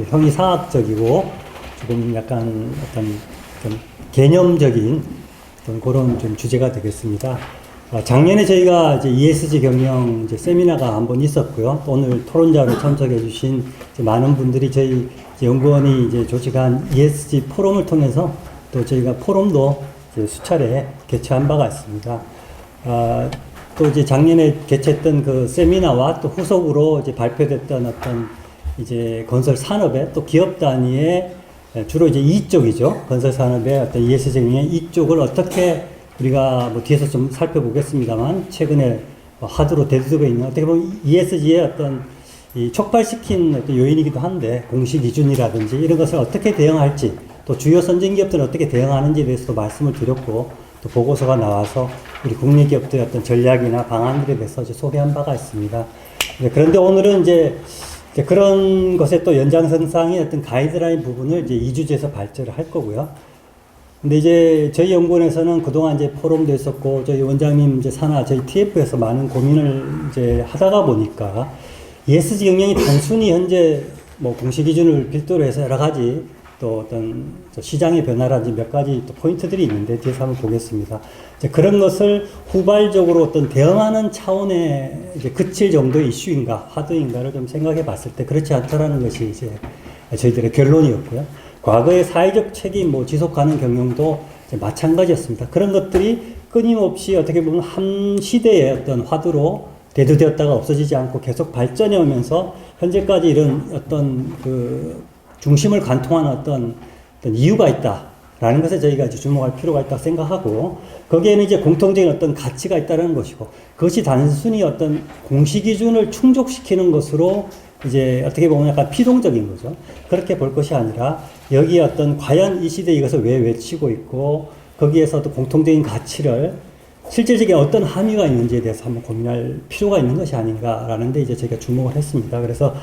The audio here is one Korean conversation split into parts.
형이상학적이고 조금 약간 어떤 개념적인 어떤 그런 좀 주제가 되겠습니다. 작년에 저희가 이제 ESG 경영 이제 세미나가 한번 있었고요. 또 오늘 토론자로 참석해 주신 많은 분들이 저희 이제 연구원이 이제 조직한 ESG 포럼을 통해서 또 저희가 포럼도 이제 수차례 개최한 바가 있습니다. 또 이제 작년에 개최했던 그 세미나와 또 후속으로 이제 발표됐던 어떤 이제 건설 산업의 또 기업 단위의 주로 이제 이쪽이죠. 건설 산업의 어떤 ESG 경영의 이쪽을 어떻게 우리가 뭐 뒤에서 좀 살펴보겠습니다만 최근에 하드로 대두되고 있는 어떻게 보면 ESG의 어떤 이 촉발시킨 어떤 요인이기도 한데 공시 기준이라든지 이런 것을 어떻게 대응할지 또 주요 선진 기업들은 어떻게 대응하는지에 대해서도 말씀을 드렸고 또 보고서가 나와서 우리 국내 기업들의 어떤 전략이나 방안들에 대해서 이제 소개한 바가 있습니다. 그런데 오늘은 이제 그런 것의 또 연장선상의 어떤 가이드라인 부분을 이제 2주제에서 발제를 할 거고요. 근데 이제 저희 연구원에서는 그동안 이제 포럼도 있었고 저희 원장님 이제 산하 저희 TF에서 많은 고민을 이제 하다가 보니까 ESG 경영이 단순히 현재 뭐 공시 기준을 필두로 해서 여러 가지 또 어떤 시장의 변화라든지 몇 가지 또 포인트들이 있는데 뒤에서 한번 보겠습니다. 이제 그런 것을 후발적으로 어떤 대응하는 차원에 이제 그칠 정도의 이슈인가 하드인가를 좀 생각해 봤을 때 그렇지 않다라는 것이 이제 저희들의 결론이었고요. 과거의 사회적 책임, 뭐 지속 가능 경영도 이제 마찬가지였습니다. 그런 것들이 끊임없이 어떻게 보면 한 시대의 어떤 화두로 대두되었다가 없어지지 않고 계속 발전해 오면서 현재까지 이런 어떤 그 중심을 관통한 어떤 이유가 있다라는 것에 저희가 이제 주목할 필요가 있다고 생각하고 거기에는 이제 공통적인 어떤 가치가 있다는 것이고 그것이 단순히 어떤 공시 기준을 충족시키는 것으로 이제 어떻게 보면 약간 피동적인 거죠. 그렇게 볼 것이 아니라 여기 어떤 과연 이 시대에 이것을 왜 외치고 있고 거기에서도 공통적인 가치를 실질적인 어떤 함의가 있는지에 대해서 한번 고민할 필요가 있는 것이 아닌가라는 데 이제 저희가 주목을 했습니다. 그래서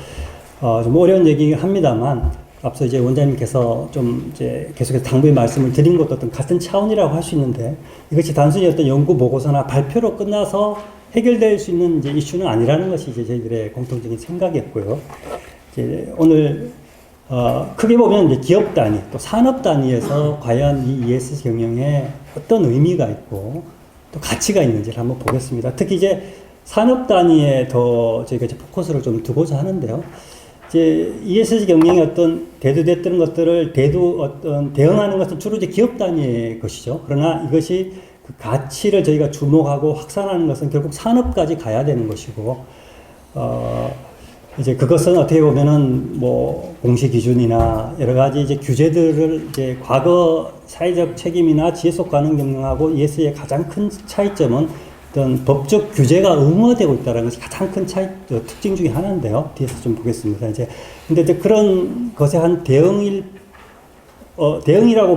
좀 어려운 얘기긴 합니다만 앞서 이제 원장님께서 좀 이제 계속해서 당부의 말씀을 드린 것도 어떤 같은 차원이라고 할 수 있는데 이것이 단순히 어떤 연구 보고서나 발표로 끝나서 해결될 수 있는 이제 이슈는 아니라는 것이 이제 저희들의 공통적인 생각이었고요. 이제 오늘 크게 보면 이제 기업 단위 또 산업 단위에서 과연 이 ESG 경영에 어떤 의미가 있고 또 가치가 있는지를 한번 보겠습니다. 특히 이제 산업 단위에 더 저희가 이제 포커스를 좀 두고자 하는데요. 이제 ESG 경영의 어떤 대두됐던 것들을 대응하는 것은 주로 이제 기업 단위의 것이죠. 그러나 이것이 그 가치를 저희가 주목하고 확산하는 것은 결국 산업까지 가야 되는 것이고, 이제 그것은 어떻게 보면은 뭐 공시 기준이나 여러 가지 이제 규제들을 이제 과거 사회적 책임이나 지속 가능 경영하고 ESG의 가장 큰 차이점은 어떤 법적 규제가 의무화되고 있다는 것이 가장 큰 특징 중에 하나인데요. 뒤에서 좀 보겠습니다. 근데 이제 그런 것에 한 대응이라고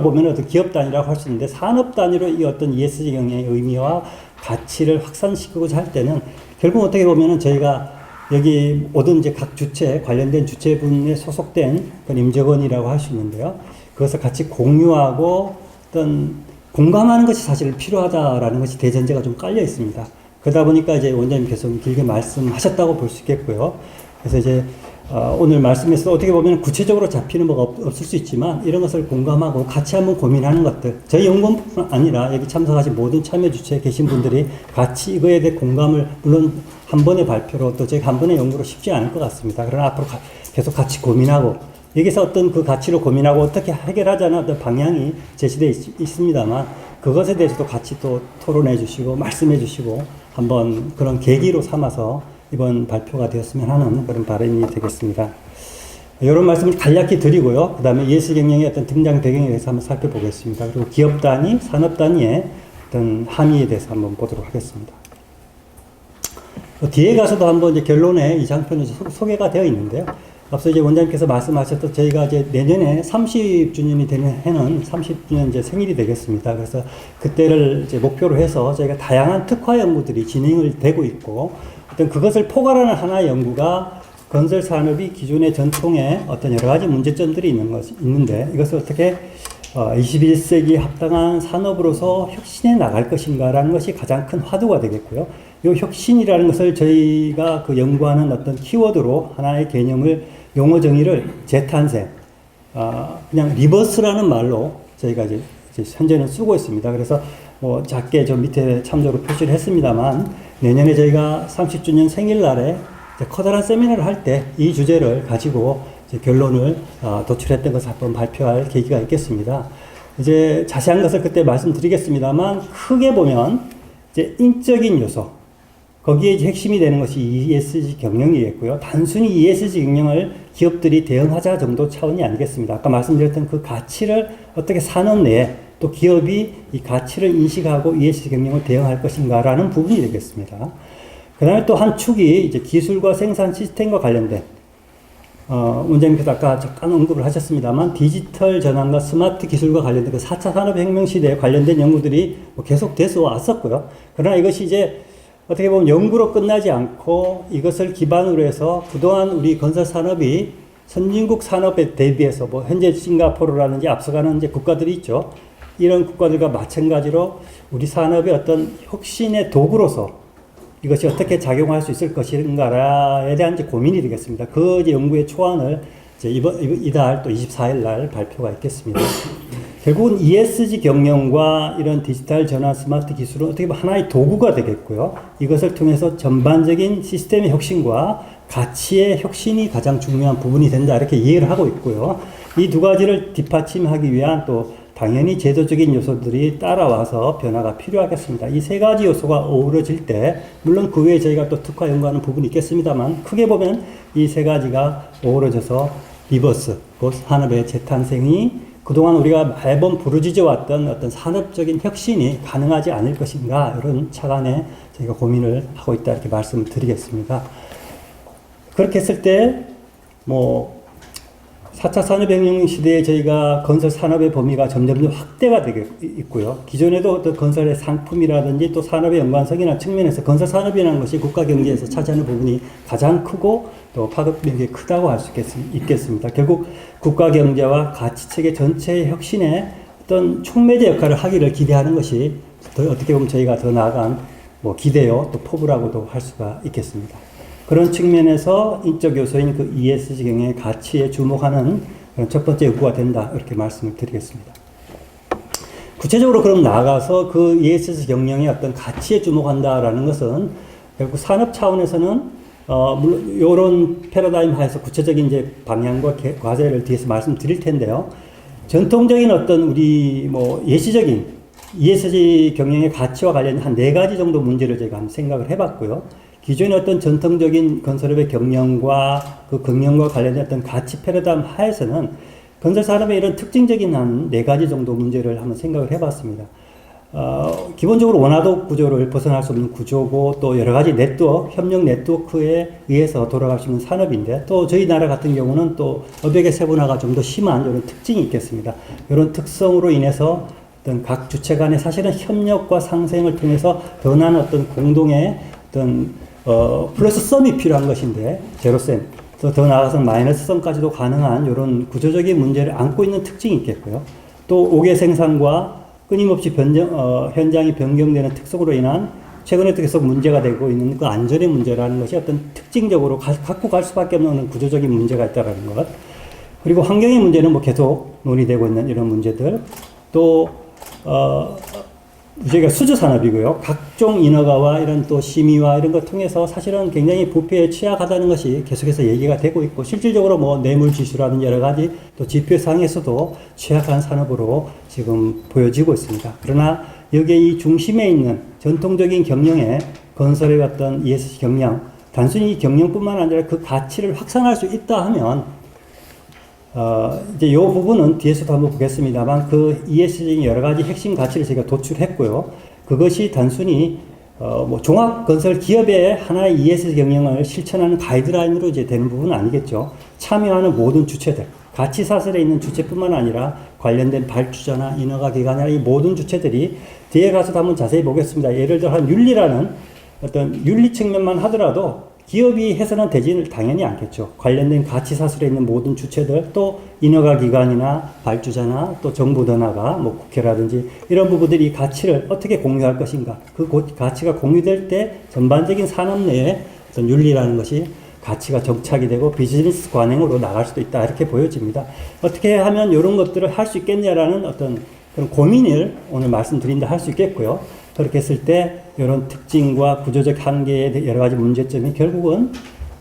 보면 어떤 기업 단위라고 할 수 있는데 산업 단위로 이 어떤 ESG 경영의 의미와 가치를 확산시키고자 할 때는 결국 어떻게 보면은 저희가 여기 모든 이제 각 주체, 관련된 주체분에 소속된 그런 임직원이라고 할 수 있는데요. 그것을 같이 공유하고 어떤 공감하는 것이 사실 필요하다라는 것이 대전제가 좀 깔려 있습니다. 그러다 보니까 이제 원장님께서 길게 말씀하셨다고 볼 수 있겠고요. 그래서 이제 오늘 말씀에서 어떻게 보면 구체적으로 잡히는 뭐가 없을 수 있지만 이런 것을 공감하고 같이 한번 고민하는 것들 저희 연구원뿐 아니라 여기 참석하신 모든 참여 주체에 계신 분들이 같이 이거에 대해 공감을 물론 한 번의 발표로 또 저희 한 번의 연구로 쉽지 않을 것 같습니다. 그러나 앞으로 계속 같이 고민하고 여기서 어떤 그 가치로 고민하고 어떻게 해결하자는 어떤 방향이 제시되어 있습니다만 그것에 대해서도 같이 또 토론해 주시고 말씀해 주시고 한번 그런 계기로 삼아서 이번 발표가 되었으면 하는 그런 바람이 되겠습니다. 이런 말씀을 간략히 드리고요. 그 다음에 ESG 경영의 어떤 등장 배경에 대해서 한번 살펴보겠습니다. 그리고 기업 단위, 산업 단위의 어떤 함의에 대해서 한번 보도록 하겠습니다. 뒤에 가서도 한번 이제 결론에 이 장편이 소개가 되어 있는데요. 앞서 이제 원장님께서 말씀하셨던 저희가 이제 내년에 30주년이 되는 해는 30주년 이제 생일이 되겠습니다. 그래서 그때를 이제 목표로 해서 저희가 다양한 특화 연구들이 진행을 되고 있고 어떤 그것을 포괄하는 하나의 연구가 건설 산업이 기존의 전통에 어떤 여러 가지 문제점들이 있는데 이것을 어떻게 21세기 합당한 산업으로서 혁신해 나갈 것인가라는 것이 가장 큰 화두가 되겠고요. 이 혁신이라는 것을 저희가 그 연구하는 어떤 키워드로 하나의 개념을 용어 정의를 재탄생, 그냥 리버스라는 말로 저희가 이제 현재는 쓰고 있습니다. 그래서 뭐 작게 저 밑에 참조로 표시를 했습니다만 내년에 저희가 30주년 생일날에 커다란 세미나를 할 때 이 주제를 가지고 이제 결론을 도출했던 것을 한번 발표할 계기가 있겠습니다. 이제 자세한 것을 그때 말씀드리겠습니다만 크게 보면 이제 인적인 요소, 거기에 이제 핵심이 되는 것이 ESG 경영이겠고요. 단순히 ESG 경영을 기업들이 대응하자 정도 차원이 아니겠습니다. 아까 말씀드렸던 그 가치를 어떻게 산업 내에 또 기업이 이 가치를 인식하고 ESG 경영을 대응할 것인가라는 부분이 되겠습니다. 그 다음에 또 한 축이 이제 기술과 생산 시스템과 관련된, 원장님께서 아까 잠깐 언급을 하셨습니다만 디지털 전환과 스마트 기술과 관련된 그 4차 산업혁명 시대에 관련된 연구들이 뭐 계속 돼서 왔었고요. 그러나 이것이 이제 어떻게 보면 연구로 끝나지 않고 이것을 기반으로 해서 그동안 우리 건설 산업이 선진국 산업에 대비해서 뭐 현재 싱가포르라든지 앞서가는 이제 국가들이 있죠. 이런 국가들과 마찬가지로 우리 산업의 어떤 혁신의 도구로서 이것이 어떻게 작용할 수 있을 것인가에 대한 이제 고민이 되겠습니다. 그 이제 연구의 초안을 이제 이달 또 24일 날 발표가 있겠습니다. 결국은 ESG 경영과 이런 디지털 전환 스마트 기술은 어떻게 보면 하나의 도구가 되겠고요. 이것을 통해서 전반적인 시스템의 혁신과 가치의 혁신이 가장 중요한 부분이 된다. 이렇게 이해를 하고 있고요. 이 두 가지를 뒷받침하기 위한 또 당연히 제도적인 요소들이 따라와서 변화가 필요하겠습니다. 이 세 가지 요소가 어우러질 때, 물론 그 외에 저희가 또 특화 연구하는 부분이 있겠습니다만, 크게 보면 이 세 가지가 어우러져서 리버스, 곧 산업의 재탄생이 그동안 우리가 매번 부르짖어 왔던 어떤 산업적인 혁신이 가능하지 않을 것인가, 이런 차관에 저희가 고민을 하고 있다, 이렇게 말씀을 드리겠습니다. 그렇게 했을 때, 4차 산업혁명 시대에 저희가 건설 산업의 범위가 점점 확대가 되고 있고요. 기존에도 어떤 건설의 상품이라든지 또 산업의 연관성이나 측면에서 건설 산업이라는 것이 국가 경제에서 차지하는 부분이 가장 크고 또 파급력이 크다고 할 수 있겠습니다. 결국 국가 경제와 가치 체계 전체의 혁신에 어떤 촉매제 역할을 하기를 기대하는 것이 더 어떻게 보면 저희가 더 나아간 기대요 또 포부라고도 할 수가 있겠습니다. 그런 측면에서 인적 요소인 그 ESG 경영의 가치에 주목하는 첫 번째 요구가 된다. 이렇게 말씀을 드리겠습니다. 구체적으로 그럼 나아가서 그 ESG 경영의 어떤 가치에 주목한다라는 것은 결국 산업 차원에서는 물론 이런 패러다임 하에서 구체적인 이제 방향과 과제를 뒤에서 말씀드릴 텐데요. 전통적인 어떤 우리 예시적인 ESG 경영의 가치와 관련된 한 4가지 정도 문제를 제가 한번 생각을 해봤고요. 기존의 어떤 전통적인 건설업의 경영과 그 경영과 관련된 어떤 가치 패러다임 하에서는 건설 산업의 이런 특징적인 한 4가지 정도 문제를 한번 생각을 해봤습니다. 기본적으로 원화도 구조를 벗어날 수 없는 구조고 또 여러 가지 네트워크, 협력 네트워크에 의해서 돌아갈 수 있는 산업인데 또 저희 나라 같은 경우는 또 업역의 세분화가 좀 더 심한 이런 특징이 있겠습니다. 이런 특성으로 인해서 어떤 각 주체 간의 사실은 협력과 상생을 통해서 더 나은 어떤 공동의 어떤 플러스 썸이 필요한 것인데 제로셈 더 나아가서 마이너스 썸까지도 가능한 이런 구조적인 문제를 안고 있는 특징이 있겠고요. 또 옥외 생산과 끊임없이 현장이 변경되는 특성으로 인한 최근에 계속 문제가 되고 있는 그 안전의 문제라는 것이 어떤 특징적으로 갖고 갈 수밖에 없는 구조적인 문제가 있다는 것. 그리고 환경의 문제는 계속 논의되고 있는 이런 문제들. 또 저희가 수주 산업이고요. 각종 인허가와 이런 또 심의와 이런 것 통해서 사실은 굉장히 부패에 취약하다는 것이 계속해서 얘기가 되고 있고 실질적으로 뇌물 지수라든지 여러 가지 또 지표상에서도 취약한 산업으로 지금 보여지고 있습니다. 그러나 여기에 이 중심에 있는 전통적인 경영의 건설의 어떤 ESG 경영, 단순히 이 경영뿐만 아니라 그 가치를 확산할 수 있다 하면 이제 이 부분은 뒤에서도 한번 보겠습니다만 그 ESG 여러 가지 핵심 가치를 제가 도출했고요. 그것이 단순히 종합 건설 기업의 하나의 ESG 경영을 실천하는 가이드라인으로 이제 되는 부분은 아니겠죠. 참여하는 모든 주체들, 가치 사슬에 있는 주체뿐만 아니라 관련된 발주자나 인허가 기관이나 이 모든 주체들이 뒤에 가서도 한번 자세히 보겠습니다. 예를 들어 한 윤리라는 어떤 윤리 측면만 하더라도 기업이 해서는 되지는 당연히 않겠죠. 관련된 가치 사슬에 있는 모든 주체들, 또 인허가 기관이나 발주자나 또 정부 던화가 국회라든지 이런 부분들이 이 가치를 어떻게 공유할 것인가. 그 가치가 공유될 때 전반적인 산업 내에 어떤 윤리라는 것이 가치가 정착이 되고 비즈니스 관행으로 나갈 수도 있다 이렇게 보여집니다. 어떻게 하면 이런 것들을 할 수 있겠냐라는 어떤 그런 고민을 오늘 말씀드린다 할 수 있겠고요. 그렇게 했을 때 이런 특징과 구조적 한계의 여러 가지 문제점이 결국은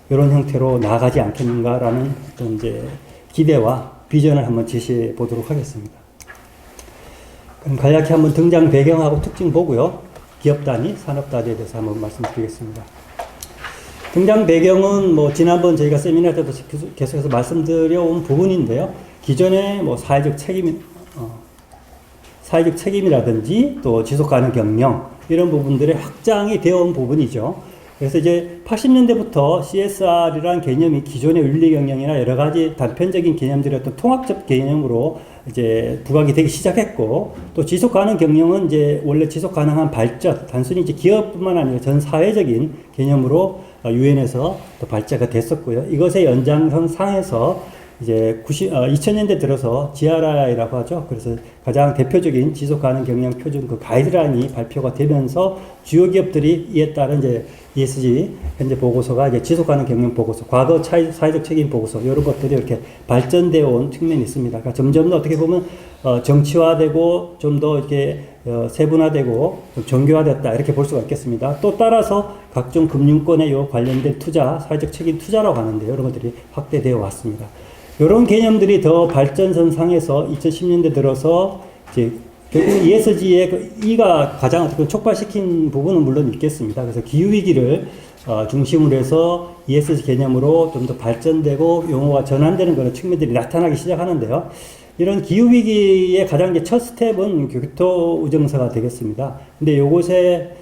이런 형태로 나아가지 않겠는가라는 어떤 이제 기대와 비전을 한번 제시해 보도록 하겠습니다. 그럼 간략히 한번 등장 배경하고 특징 보고요. 기업 단위, 산업 단위에 대해서 한번 말씀드리겠습니다. 등장 배경은 뭐 지난번 저희가 세미나 때도 계속해서 말씀드려온 부분인데요. 기존의 뭐 사회적 책임이라든지 또 지속 가능 경영 이런 부분들의 확장이 되어 온 부분이죠. 그래서 이제 80년대부터 CSR이라는 개념이 기존의 윤리 경영이나 여러 가지 단편적인 개념들의 어떤 통합적 개념으로 이제 부각이 되기 시작했고, 또 지속 가능 경영은 이제 원래 지속 가능한 발전, 단순히 이제 기업뿐만 아니라 전 사회적인 개념으로 유엔에서 또 발제가 됐었고요. 이것의 연장선 상에서 이제 2000년대 들어서 GRI라고 하죠. 그래서 가장 대표적인 지속 가능 경영 표준 그 가이드라인이 발표가 되면서 주요 기업들이 이에 따른 이제 ESG 현재 보고서가 이제 지속 가능 경영 보고서, 과거 사회적 책임 보고서 이런 것들이 이렇게 발전되어 온 측면이 있습니다. 그러니까 점점 더 어떻게 보면 정치화되고 좀 더 이렇게 세분화되고 좀 정교화됐다 이렇게 볼 수가 있겠습니다. 또 따라서 각종 금융권에 요 관련된 투자, 사회적 책임 투자라고 하는데요. 이런 것들이 확대되어 왔습니다. 이런 개념들이 더 발전선 상에서 2010년대 들어서 이제 결국 ESG의 그 E가 가장 어떻게 촉발시킨 부분은 물론 있겠습니다. 그래서 기후위기를 중심으로 해서 ESG 개념으로 좀 더 발전되고 용어가 전환되는 그런 측면들이 나타나기 시작하는데요. 이런 기후위기의 가장 이제 첫 스텝은 교토의정서가 되겠습니다. 근데 요것에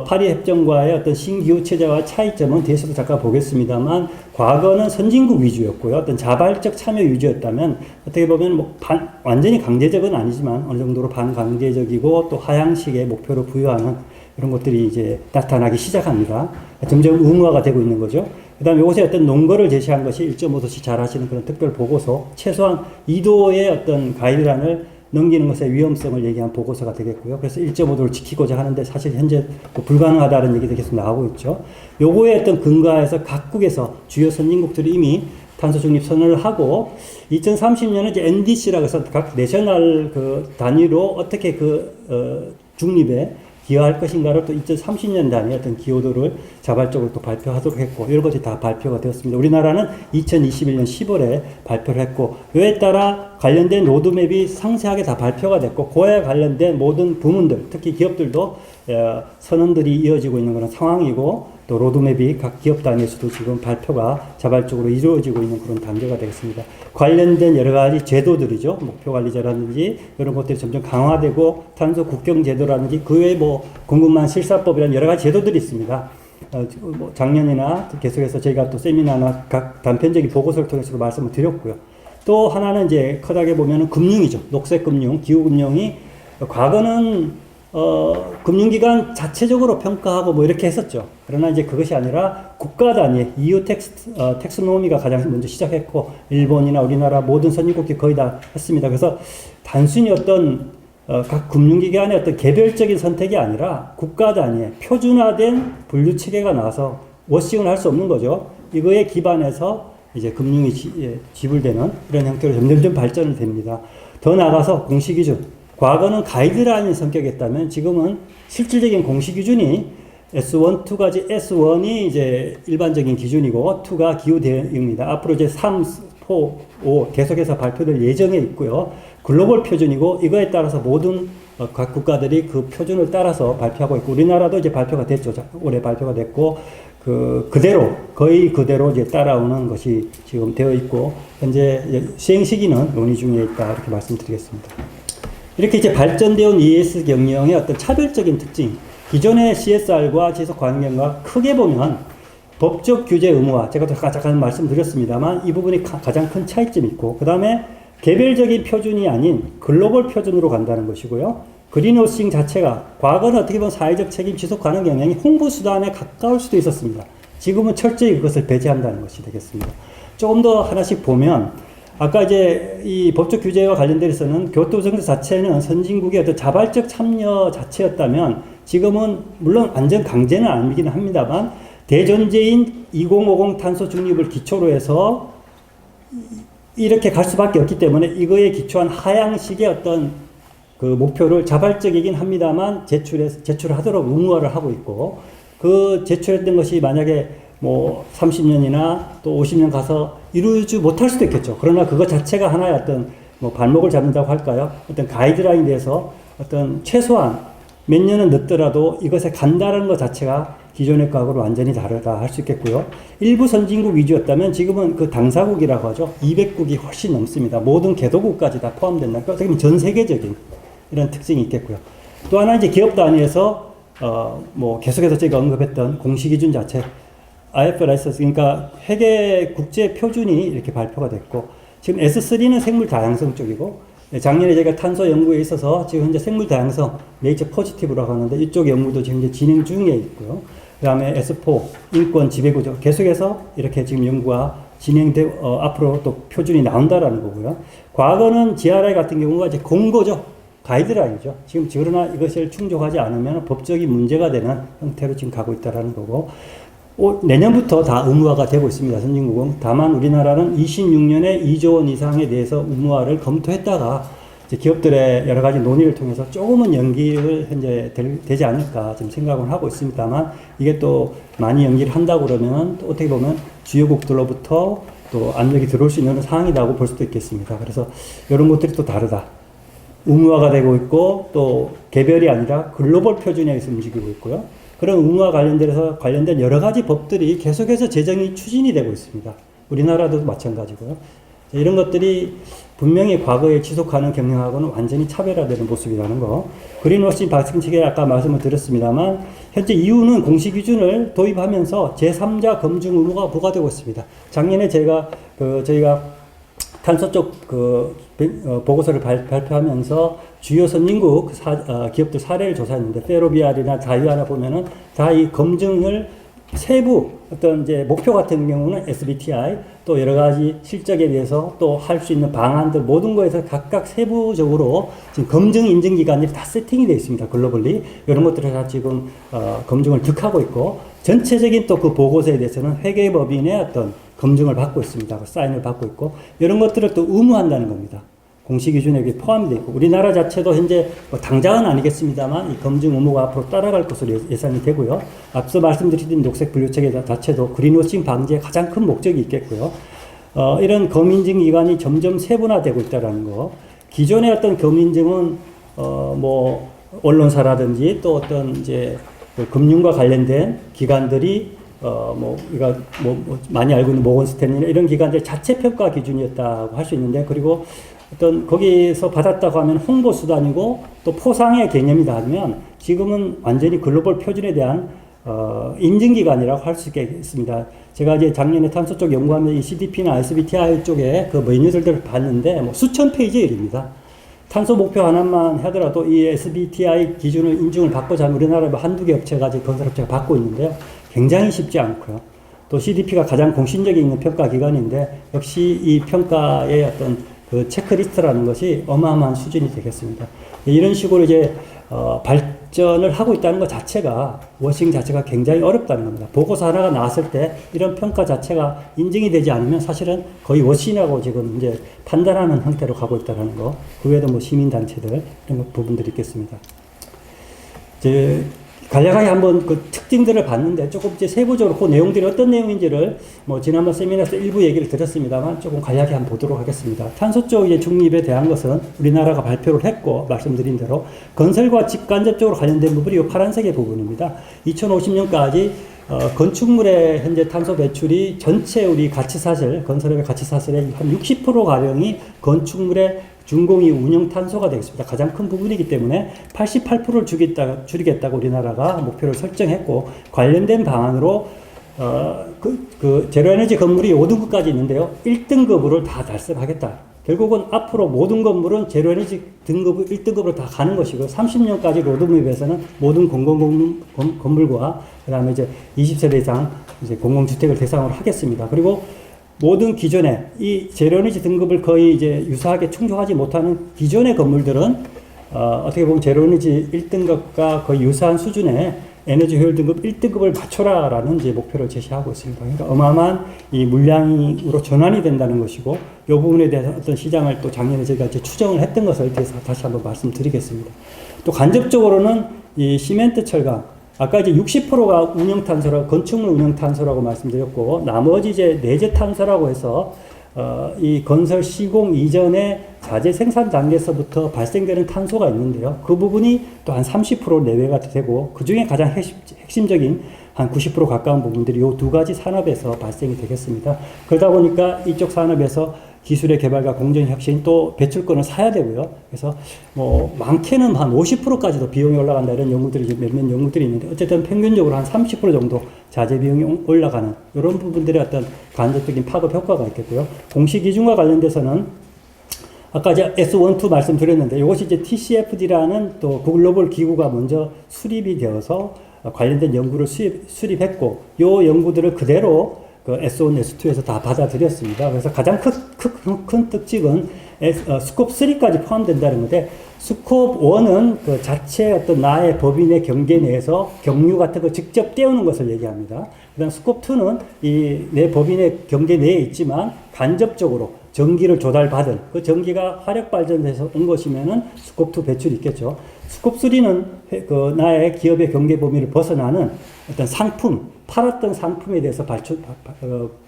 파리 협정과의 어떤 신기후 체제와 차이점은 뒤에서도 잠깐 보겠습니다만, 과거는 선진국 위주였고요. 어떤 자발적 참여 위주였다면, 어떻게 보면 뭐 완전히 강제적은 아니지만 어느 정도로 반강제적이고 또 하향식의 목표로 부여하는 이런 것들이 이제 나타나기 시작합니다. 점점 의무화가 되고 있는 거죠. 그 다음에 이것에 어떤 논거를 제시한 것이 1.5도씨 잘 하시는 그런 특별 보고서, 최소한 2도의 어떤 가이드라인을 넘기는 것의 위험성을 얘기한 보고서가 되겠고요. 그래서 1.5도를 지키고자 하는데 사실 현재 불가능하다는 얘기도 계속 나오고 있죠. 요거에 어떤 근거에서 각국에서 주요 선진국들이 이미 탄소 중립 선언을 하고, 2030년은 이제 NDC라고 해서 각 내셔널 그 단위로 어떻게 중립에 기여할 것인가를 또 2030년 단위의 어떤 기여도를 자발적으로 또 발표하도록 했고, 이런 것이 다 발표가 되었습니다. 우리나라는 2021년 10월에 발표를 했고, 이에 따라 관련된 로드맵이 상세하게 다 발표가 됐고, 그에 관련된 모든 부문들, 특히 기업들도 선언들이 이어지고 있는 그런 상황이고, 또 로드맵이 각 기업 단위에서도 지금 발표가 자발적으로 이루어지고 있는 그런 단계가 되겠습니다. 관련된 여러 가지 제도들이죠. 목표관리제라든지 이런 것들이 점점 강화되고, 탄소 국경 제도라든지 그 외에 뭐 공급망 실사법이라는 여러 가지 제도들이 있습니다. 뭐 작년이나 계속해서 저희가 또 세미나나 각 단편적인 보고서를 통해서 말씀을 드렸고요. 또 하나는 이제 크게 보면은 금융이죠. 녹색 금융, 기후 금융이 과거는 금융기관 자체적으로 평가하고 뭐 이렇게 했었죠. 그러나 이제 그것이 아니라 국가 단위 EU 텍스노미가 가장 먼저 시작했고, 일본이나 우리나라 모든 선진국이 거의 다 했습니다. 그래서 단순히 어떤 각 금융기관의 어떤 개별적인 선택이 아니라 국가 단위의 표준화된 분류 체계가 나와서 워싱을 할 수 없는 거죠. 이거에 기반해서 이제 금융이 지불되는 이런 형태로 점점 발전을 됩니다. 더 나아가서 공시 기준. 과거는 가이드라인 성격이었다면 지금은 실질적인 공시 기준이 S1, 2가지 S1이 이제 일반적인 기준이고 2가 기후 대응입니다. 앞으로 이제 3, 4, 5 계속해서 발표될 예정에 있고요. 글로벌 표준이고 이거에 따라서 모든 각 국가들이 그 표준을 따라서 발표하고 있고, 우리나라도 이제 발표가 됐죠. 올해 발표가 됐고, 거의 그대로 이제 따라오는 것이 지금 되어 있고, 현재 시행 시기는 논의 중에 있다 이렇게 말씀드리겠습니다. 이렇게 이제 발전되어 온 ES 경영의 어떤 차별적인 특징, 기존의 CSR과 지속 가능성과 크게 보면 법적 규제 의무화, 제가 또 잠깐 말씀드렸습니다만 이 부분이 가장 큰 차이점이 있고, 그 다음에 개별적인 표준이 아닌 글로벌 표준으로 간다는 것이고요. 그린워싱 자체가 과거는 어떻게 보면 사회적 책임 지속 가능 경영이 홍보 수단에 가까울 수도 있었습니다. 지금은 철저히 그것을 배제한다는 것이 되겠습니다. 조금 더 하나씩 보면, 아까 이제 이 법적 규제와 관련돼서는 교토의정서 자체는 선진국의 어떤 자발적 참여 자체였다면, 지금은 물론 완전 강제는 아니긴 합니다만 대전제인 2050 탄소 중립을 기초로 해서 이렇게 갈 수밖에 없기 때문에 이거에 기초한 하향식의 어떤 그 목표를 자발적이긴 합니다만 제출하도록 의무화를 하고 있고, 그 제출했던 것이 만약에 뭐 30년이나 또 50년 가서 이루지 못할 수도 있겠죠. 그러나 그것 자체가 하나의 어떤 뭐 발목을 잡는다고 할까요? 어떤 가이드라인에 대해서 어떤 최소한 몇 년은 늦더라도 이것에 간다는 것 자체가 기존의 과거로 완전히 다르다 할 수 있겠고요. 일부 선진국 위주였다면 지금은 그 당사국이라고 하죠. 200국이 훨씬 넘습니다. 모든 개도국까지 다 포함된다. 어떻게 보면 전 세계적인 이런 특징이 있겠고요. 또 하나 이제 기업 단위에서 뭐 계속해서 제가 언급했던 공시기준 자체 IFRS, 그러니까 회계 국제 표준이 이렇게 발표가 됐고, 지금 S3는 생물 다양성 쪽이고, 작년에 제가 탄소 연구에 있어서 지금 현재 생물 다양성 네이처 포지티브라고 하는데 이쪽 연구도 지금 이제 진행 중에 있고요. 그 다음에 S4 인권 지배구조 계속해서 이렇게 지금 연구가 앞으로 또 표준이 나온다라는 거고요. 과거는 GRI 같은 경우가 이제 공고죠. 가이드라인이죠. 지금 그러나 이것을 충족하지 않으면 법적인 문제가 되는 형태로 지금 가고 있다라는 거고, 내년부터 다 의무화가 되고 있습니다. 선진국은. 다만 우리나라는 26년에 2조 원 이상에 대해서 의무화를 검토했다가 이제 기업들의 여러 가지 논의를 통해서 조금은 연기를 현재 되지 않을까 지금 생각을 하고 있습니다만, 이게 또 많이 연기를 한다고 그러면 또 어떻게 보면 주요국들로부터 또 압력이 들어올 수 있는 상황이라고 볼 수도 있겠습니다. 그래서 이런 것들이 또 다르다. 의무화가 되고 있고 또 개별이 아니라 글로벌 표준에 의해서 움직이고 있고요. 그런 의무화 관련된 여러 가지 법들이 계속해서 제정이 추진이 되고 있습니다. 우리나라도 마찬가지고요. 이런 것들이 분명히 과거에 지속하는 경영하고는 완전히 차별화되는 모습이라는 거. 그린워싱 방식에 아까 말씀을 드렸습니다만, 현재 이유는 공시기준을 도입하면서 제3자 검증 의무가 부과되고 있습니다. 작년에 저희가 탄소 쪽 보고서를 발표하면서 주요 선진국 기업들 사례를 조사했는데, 페로비알이나 자유하나 보면은 다 이 검증을 세부 어떤 이제 목표 같은 경우는 SBTI, 또 여러 가지 실적에 대해서 또 할 수 있는 방안들 모든 거에서 각각 세부적으로 지금 검증 인증 기관들이 다 세팅이 되어 있습니다. 글로벌리 이런 것들을 다 지금 검증을 득하고 있고, 전체적인 또 그 보고서에 대해서는 회계법인의 어떤 검증을 받고 있습니다. 사인을 받고 있고, 이런 것들을 또 의무한다는 겁니다. 공시기준에 포함이 되어 있고, 우리나라 자체도 현재 뭐 당장은 아니겠습니다만 이 검증 의무가 앞으로 따라갈 것으로 예상이 되고요. 앞서 말씀드린 녹색 분류체계 자체도 그린워싱 방지에 가장 큰 목적이 있겠고요. 이런 검인증 기관이 점점 세분화되고 있다는 거. 기존의 어떤 검인증은 뭐 언론사라든지 또 어떤 이제 그 금융과 관련된 기관들이 우리가 많이 알고 있는 모건 스탠리나 이런 기관들 자체 평가 기준이었다고 할 수 있는데, 그리고 어떤 거기서 받았다고 하면 홍보 수단이고 또 포상의 개념이다 하면 지금은 완전히 글로벌 표준에 대한 인증기관이라고 할 수 있겠습니다. 제가 이제 작년에 탄소 쪽 연구하면 이 CDP나 SBTI 쪽에 그 메뉴들을 봤는데 뭐 수천 페이지의 일입니다. 탄소 목표 하나만 하더라도 이 SBTI 기준을 인증을 받고자 하면 우리나라에 뭐 한두 개 업체가 건설업체가 받고 있는데요. 굉장히 쉽지 않고요. 또 CDP가 가장 공신력이 있는 평가 기관인데, 역시 이 평가의 어떤 그 체크리스트라는 것이 어마어마한 수준이 되겠습니다. 이런 식으로 이제 발전을 하고 있다는 것 자체가, 워싱 자체가 굉장히 어렵다는 겁니다. 보고서 하나가 나왔을 때 이런 평가 자체가 인증이 되지 않으면 사실은 거의 워싱이라고 지금 이제 판단하는 형태로 가고 있다는 거. 그 외에도 뭐 시민단체들 이런 부분들이 있겠습니다. 이제 간략하게 한번 그 특징들을 봤는데, 조금 이제 세부적으로 그 내용들이 어떤 내용인지를 뭐 지난번 세미나에서 일부 얘기를 드렸습니다만 조금 간략히 한번 보도록 하겠습니다. 탄소 쪽 이제 중립에 대한 것은 우리나라가 발표를 했고, 말씀드린 대로 건설과 직간접적으로 관련된 부분이 이 파란색의 부분입니다. 2050년까지 건축물의 현재 탄소 배출이 전체 우리 가치사슬, 건설업의 가치사슬의 한 60%가량이 건축물의 준공이 운영 탄소가 되겠습니다. 가장 큰 부분이기 때문에 88%를 줄이겠다고 우리나라가 목표를 설정했고, 관련된 방안으로 제로에너지 건물이 5등급까지 있는데요. 1등급으로 다 달성하겠다. 결국은 앞으로 모든 건물은 제로에너지 등급 1등급으로 다 가는 것이고, 30년까지 로드맵에서는 모든 건물과 그 다음에 이제 20세대 이상 이제 공공주택을 대상으로 하겠습니다. 그리고 모든 기존의 이 제로에너지 등급을 거의 이제 유사하게 충족하지 못하는 기존의 건물들은 어떻게 보면 제로에너지 1등급과 거의 유사한 수준의 에너지 효율 등급 1등급을 맞춰라라는 이제 목표를 제시하고 있습니다. 그러니까 어마어마한 이 물량으로 전환이 된다는 것이고, 이 부분에 대해서 어떤 시장을 또 작년에 저희가 이제 추정을 했던 것을 대해서 다시 한번 말씀드리겠습니다. 또 간접적으로는 이 시멘트 철강, 아까 이제 60%가 운영탄소라고, 건축물 운영탄소라고 말씀드렸고, 나머지 이제 내재탄소라고 해서 이 건설 시공 이전에 자재 생산 단계에서부터 발생되는 탄소가 있는데요. 그 부분이 또 한 30% 내외가 되고, 그 중에 가장 핵심적인 한 90% 가까운 부분들이 이 두 가지 산업에서 발생이 되겠습니다. 그러다 보니까 이쪽 산업에서 기술의 개발과 공정 혁신, 또 배출권을 사야 되고요. 그래서 뭐 많게는 한 50%까지도 비용이 올라간다, 이런 연구들이 이제 몇몇 연구들이 있는데, 어쨌든 평균적으로 한 30% 정도 자재 비용이 올라가는 이런 부분들의 어떤 간접적인 파급 효과가 있겠고요. 공시 기준과 관련돼서는 아까 이제 S12 말씀드렸는데, 이것이 이제 TCFD라는 또 글로벌 기구가 먼저 수립이 되어서 관련된 연구를 수립했고, 이 연구들을 그대로 그 S1, S2에서 다 받아들였습니다. 그래서 가장 큰 특징은 스콥 3까지 포함된다는 건데, 스콥 1은 그 자체 어떤 나의 법인의 경계 내에서 경유 같은 거 직접 떼우는 것을 얘기합니다. 그다음 스콥 2는 이 내 법인의 경계 내에 있지만 간접적으로 전기를 조달받은 그 전기가 화력 발전에서 온 것이면은 스콥 2 배출이 있겠죠. 스콥 3는 그 나의 기업의 경계 범위를 벗어나는 어떤 상품, 팔았던 상품에 대해서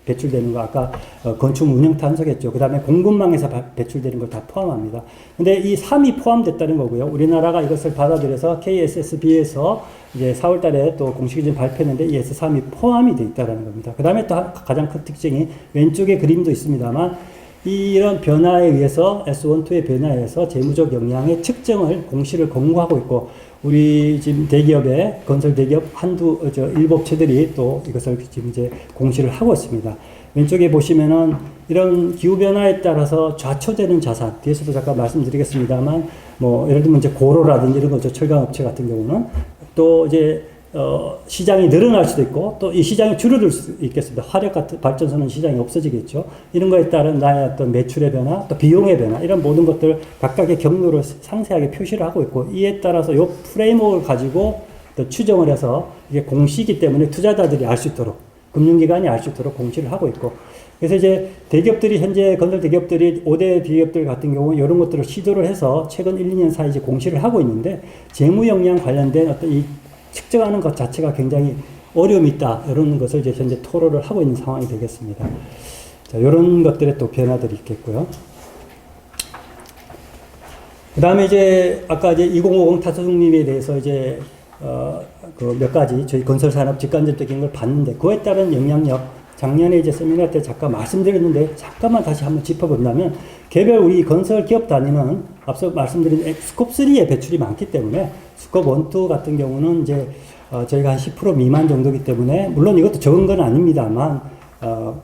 배출되는 거, 아까 건축 운영 탄소겠죠. 그 다음에 공급망에서 배출되는 걸 다 포함합니다. 근데 이 3이 포함됐다는 거고요. 우리나라가 이것을 받아들여서 KSSB에서 이제 4월 달에 또 공식 기준 발표했는데, 이 S3이 포함이 되어 있다는 겁니다. 그 다음에 또 가장 큰 특징이 왼쪽에 그림도 있습니다만, 이런 변화에 의해서 S12의 변화에 의해서 재무적 영향의 측정을 공시를 권고하고 있고, 우리 지금 대기업의 건설 대기업 일부 업체들이 또 이것을 지금 이제 공시를 하고 있습니다. 왼쪽에 보시면은 이런 기후 변화에 따라서 좌초되는 자산, 뒤에서도 잠깐 말씀드리겠습니다만, 뭐 예를 들면 이제 고로라든지 이런 거죠. 철강 업체 같은 경우는 또 이제 시장이 늘어날 수도 있고, 또 이 시장이 줄어들 수 있겠습니다. 화력 같은 발전소는 시장이 없어지겠죠. 이런 거에 따른 나의 어떤 매출의 변화, 또 비용의 변화, 이런 모든 것들 각각의 경로를 상세하게 표시를 하고 있고, 이에 따라서 이 프레임워크를 가지고 또 추정을 해서 이게 공시이기 때문에 투자자들이 알 수 있도록, 금융기관이 알 수 있도록 공시를 하고 있고, 그래서 이제 대기업들이, 현재 건설 대기업들이 5대 대기업들 같은 경우는 이런 것들을 시도를 해서 최근 1, 2년 사이 이제 공시를 하고 있는데, 재무 역량 관련된 어떤 이 측정하는 것 자체가 굉장히 어려움이 있다, 이런 것을 이제 현재 토로를 하고 있는 상황이 되겠습니다. 자, 이런 것들의 또 변화들이 있겠고요. 그 다음에 이제 아까 이제 2050 타소중립에 대해서 이제 그 몇 가지 저희 건설산업 직간접적인 걸 봤는데, 그에 따른 영향력, 작년에 이제 세미나 때 잠깐 말씀드렸는데, 잠깐만 다시 한번 짚어본다면, 개별 우리 건설 기업 단위는 앞서 말씀드린 스콥 3의 배출이 많기 때문에, 스콥 1, 2 같은 경우는 이제 저희가 한 10% 미만 정도이기 때문에, 물론 이것도 적은 건 아닙니다만,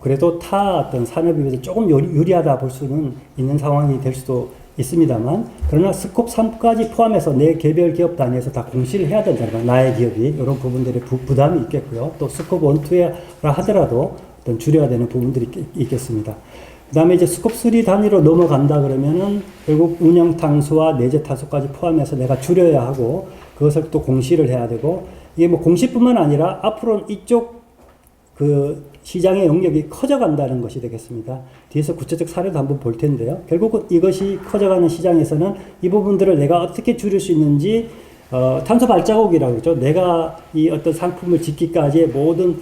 그래도 타 어떤 산업에 비해서 조금 유리하다 볼 수는 있는 상황이 될 수도 있습니다만, 그러나 스콥 3까지 포함해서 내 개별 기업 단위에서 다 공시를 해야 된다면, 나의 기업이 이런 부분들의 부담이 있겠고요. 또 스콥 1, 2라 하더라도 어떤 줄여야 되는 부분들이 있겠습니다. 그 다음에 이제 스콥 3 단위로 넘어간다 그러면은 결국 운영 탄소와 내재 탄소까지 포함해서 내가 줄여야 하고, 그것을 또 공시를 해야 되고, 이게 뭐 공시뿐만 아니라 앞으로는 이쪽 그 시장의 영역이 커져간다는 것이 되겠습니다. 뒤에서 구체적 사례도 한번 볼 텐데요. 결국은 이것이 커져가는 시장에서는 이 부분들을 내가 어떻게 줄일 수 있는지, 탄소 발자국이라고 그러죠. 내가 이 어떤 상품을 짓기까지의 모든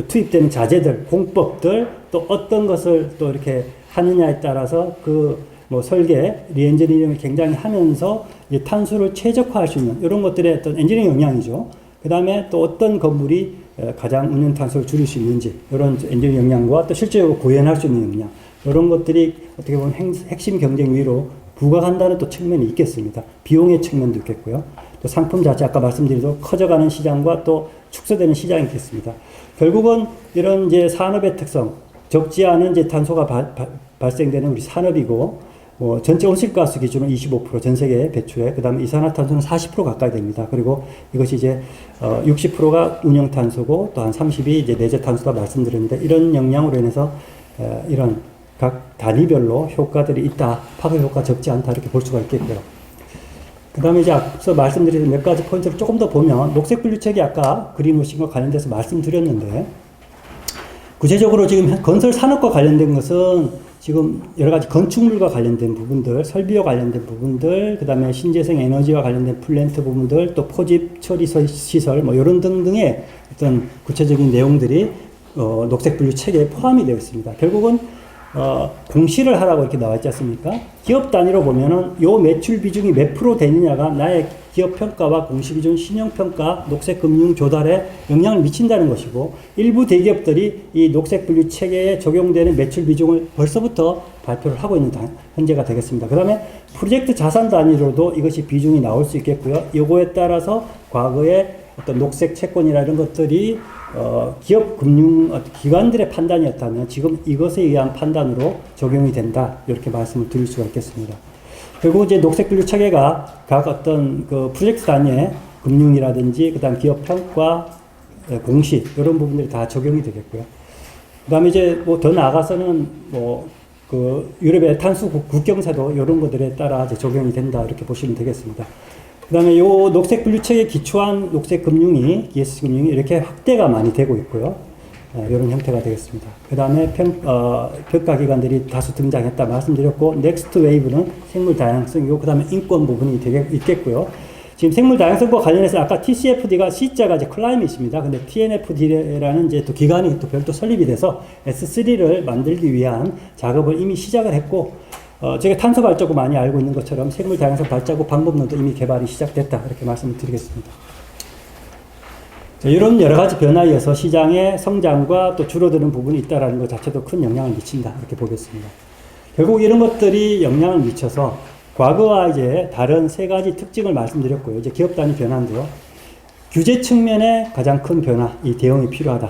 투입되는 자재들, 공법들, 또 어떤 것을 또 이렇게 하느냐에 따라서 그 뭐 설계, 리엔지니어링을 굉장히 하면서 이 탄소를 최적화할 수 있는 이런 것들의 어떤 엔지니어링 역량이죠. 그 다음에 또 어떤 건물이 가장 운영 탄소를 줄일 수 있는지, 이런 엔지니어링 역량과 또 실제로 구현할 수 있는 역량, 이런 것들이 어떻게 보면 핵심 경쟁 위로 부각한다는 또 측면이 있겠습니다. 비용의 측면도 있겠고요. 또 상품 자체 아까 말씀드린 커져가는 시장과 또 축소되는 시장이 있겠습니다. 결국은 이런 이제 산업의 특성, 적지 않은 이제 탄소가 발생되는 우리 산업이고, 뭐 전체 온실가스 기준은 25% 전 세계 배출에, 그 다음에 이산화탄소는 40% 가까이 됩니다. 그리고 이것이 이제 60%가 운영탄소고, 또 한 30이 이제 내재탄소다 말씀드렸는데, 이런 영향으로 인해서 이런 각 단위별로 효과들이 있다, 파급 효과 적지 않다, 이렇게 볼 수가 있겠고요. 그 다음에 이제 앞서 말씀드린 몇 가지 포인트를 조금 더 보면, 녹색 분류책이 아까 그린워싱과 관련돼서 말씀드렸는데, 구체적으로 지금 건설 산업과 관련된 것은 지금 여러 가지 건축물과 관련된 부분들, 설비와 관련된 부분들, 그 다음에 신재생 에너지와 관련된 플랜트 부분들, 또 포집 처리 시설, 뭐 이런 등등의 어떤 구체적인 내용들이 녹색 분류 체계에 포함이 되어 있습니다. 결국은 공시를 하라고 이렇게 나와 있지 않습니까? 기업 단위로 보면은 요 매출 비중이 몇 프로 되느냐가 나의 기업 평가와 공시 기준 신용 평가, 녹색 금융 조달에 영향을 미친다는 것이고, 일부 대기업들이 이 녹색 분류 체계에 적용되는 매출 비중을 벌써부터 발표를 하고 있는 현재가 되겠습니다. 그 다음에 프로젝트 자산 단위로도 이것이 비중이 나올 수 있겠고요. 요거에 따라서 과거에 어떤 녹색 채권이나 이런 것들이 기업 금융 기관들의 판단이었다면 지금 이것에 의한 판단으로 적용이 된다, 이렇게 말씀을 드릴 수가 있겠습니다. 결국 이제 녹색 분류 체계가 각 어떤 그 프로젝트 단위의 금융이라든지 그다음 기업 평가, 공시 이런 부분들이 다 적용이 되겠고요. 그다음에 이제 뭐 더 나아가서는 뭐 그 유럽의 탄소 국경사도 이런 것들에 따라 이제 적용이 된다, 이렇게 보시면 되겠습니다. 그 다음에 요 녹색 분류체계에 기초한 녹색 금융이, ESG 금융이 이렇게 확대가 많이 되고 있고요. 이런 형태가 되겠습니다. 그 다음에 평가기관들이 다수 등장했다 말씀드렸고, 넥스트 웨이브는 생물 다양성이고, 그 다음에 인권 부분이 있겠고요. 지금 생물 다양성과 관련해서 아까 TCFD가 C자가 이제 클라이밋입니다. 근데 TNFD라는 이제 또 기관이 또 별도 설립이 돼서 S3를 만들기 위한 작업을 이미 시작을 했고, 제가 탄소 발자국 많이 알고 있는 것처럼 생물 다양성 발자국 방법론도 이미 개발이 시작됐다, 이렇게 말씀을 드리겠습니다. 자, 이런 여러 가지 변화에 의해서 시장의 성장과 또 줄어드는 부분이 있다라는 것 자체도 큰 영향을 미친다, 이렇게 보겠습니다. 결국 이런 것들이 영향을 미쳐서 과거와 이제 다른 세 가지 특징을 말씀드렸고요. 이제 기업 단위 변화인데요. 규제 측면에 가장 큰 변화, 이 대응이 필요하다.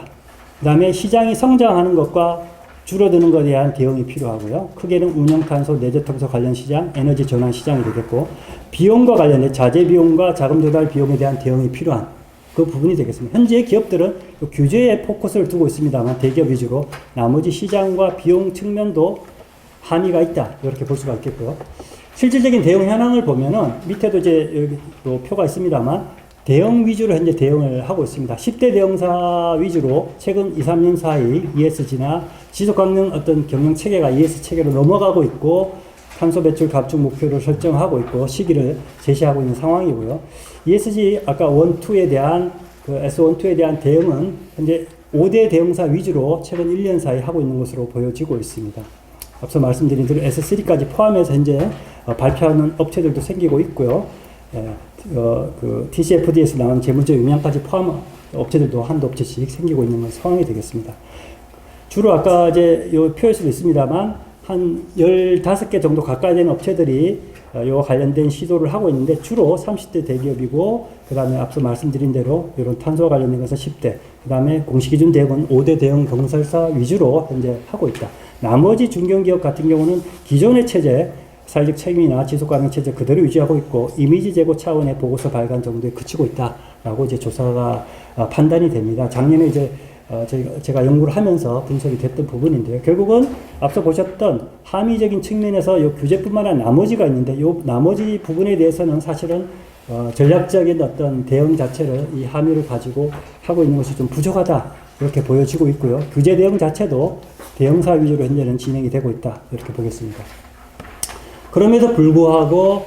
그 다음에 시장이 성장하는 것과 줄어드는 것에 대한 대응이 필요하고요. 크게는 운영탄소, 내재통소 관련 시장, 에너지 전환 시장이 되겠고, 비용과 관련된 자재 비용과 자금 조달 비용에 대한 대응이 필요한 그 부분이 되겠습니다. 현재 기업들은 규제에 포커스를 두고 있습니다만, 대기업 위주로 나머지 시장과 비용 측면도 함의가 있다, 이렇게 볼 수가 있겠고요. 실질적인 대응 현황을 보면은 밑에도 이제 여기 또 표가 있습니다만, 대형 위주로 현재 대응을 하고 있습니다. 10대 대형사 위주로 최근 2, 3년 사이 ESG나 지속가능 어떤 경영 체계가 ES 체계로 넘어가고 있고, 탄소 배출 감축 목표를 설정하고 있고, 시기를 제시하고 있는 상황이고요. ESG 아까 1, 2에 대한 그 S1, 2에 대한 대응은 현재 5대 대형사 위주로 최근 1년 사이 하고 있는 것으로 보여지고 있습니다. 앞서 말씀드린 대로 S3까지 포함해서 현재 발표하는 업체들도 생기고 있고요. 그 TCFD에서 나온 재무적 영향까지 포함한 업체들도 한두 업체씩 생기고 있는 상황이 되겠습니다. 주로 아까 이제 요 표에서도 있습니다만, 한 15개 정도 가까이 되는 업체들이 요 관련된 시도를 하고 있는데, 주로 30대 대기업이고, 그 다음에 앞서 말씀드린 대로 이런 탄소와 관련된 것은 10대, 그 다음에 공시기준 대응은 5대 대형 건설사 위주로 현재 하고 있다. 나머지 중견기업 같은 경우는 기존의 체제, 사회적 책임이나 지속가능 체제 그대로 유지하고 있고, 이미지 제고 차원의 보고서 발간 정도에 그치고 있다라고 이제 조사가 판단이 됩니다. 작년에 이제 제가 연구를 하면서 분석이 됐던 부분인데요. 결국은 앞서 보셨던 함의적인 측면에서 이 규제뿐만 아니라 나머지가 있는데, 이 나머지 부분에 대해서는 사실은 전략적인 어떤 대응 자체를 이 함의를 가지고 하고 있는 것이 좀 부족하다, 이렇게 보여지고 있고요. 규제 대응 자체도 대형사 위주로 현재는 진행이 되고 있다, 이렇게 보겠습니다. 그럼에도 불구하고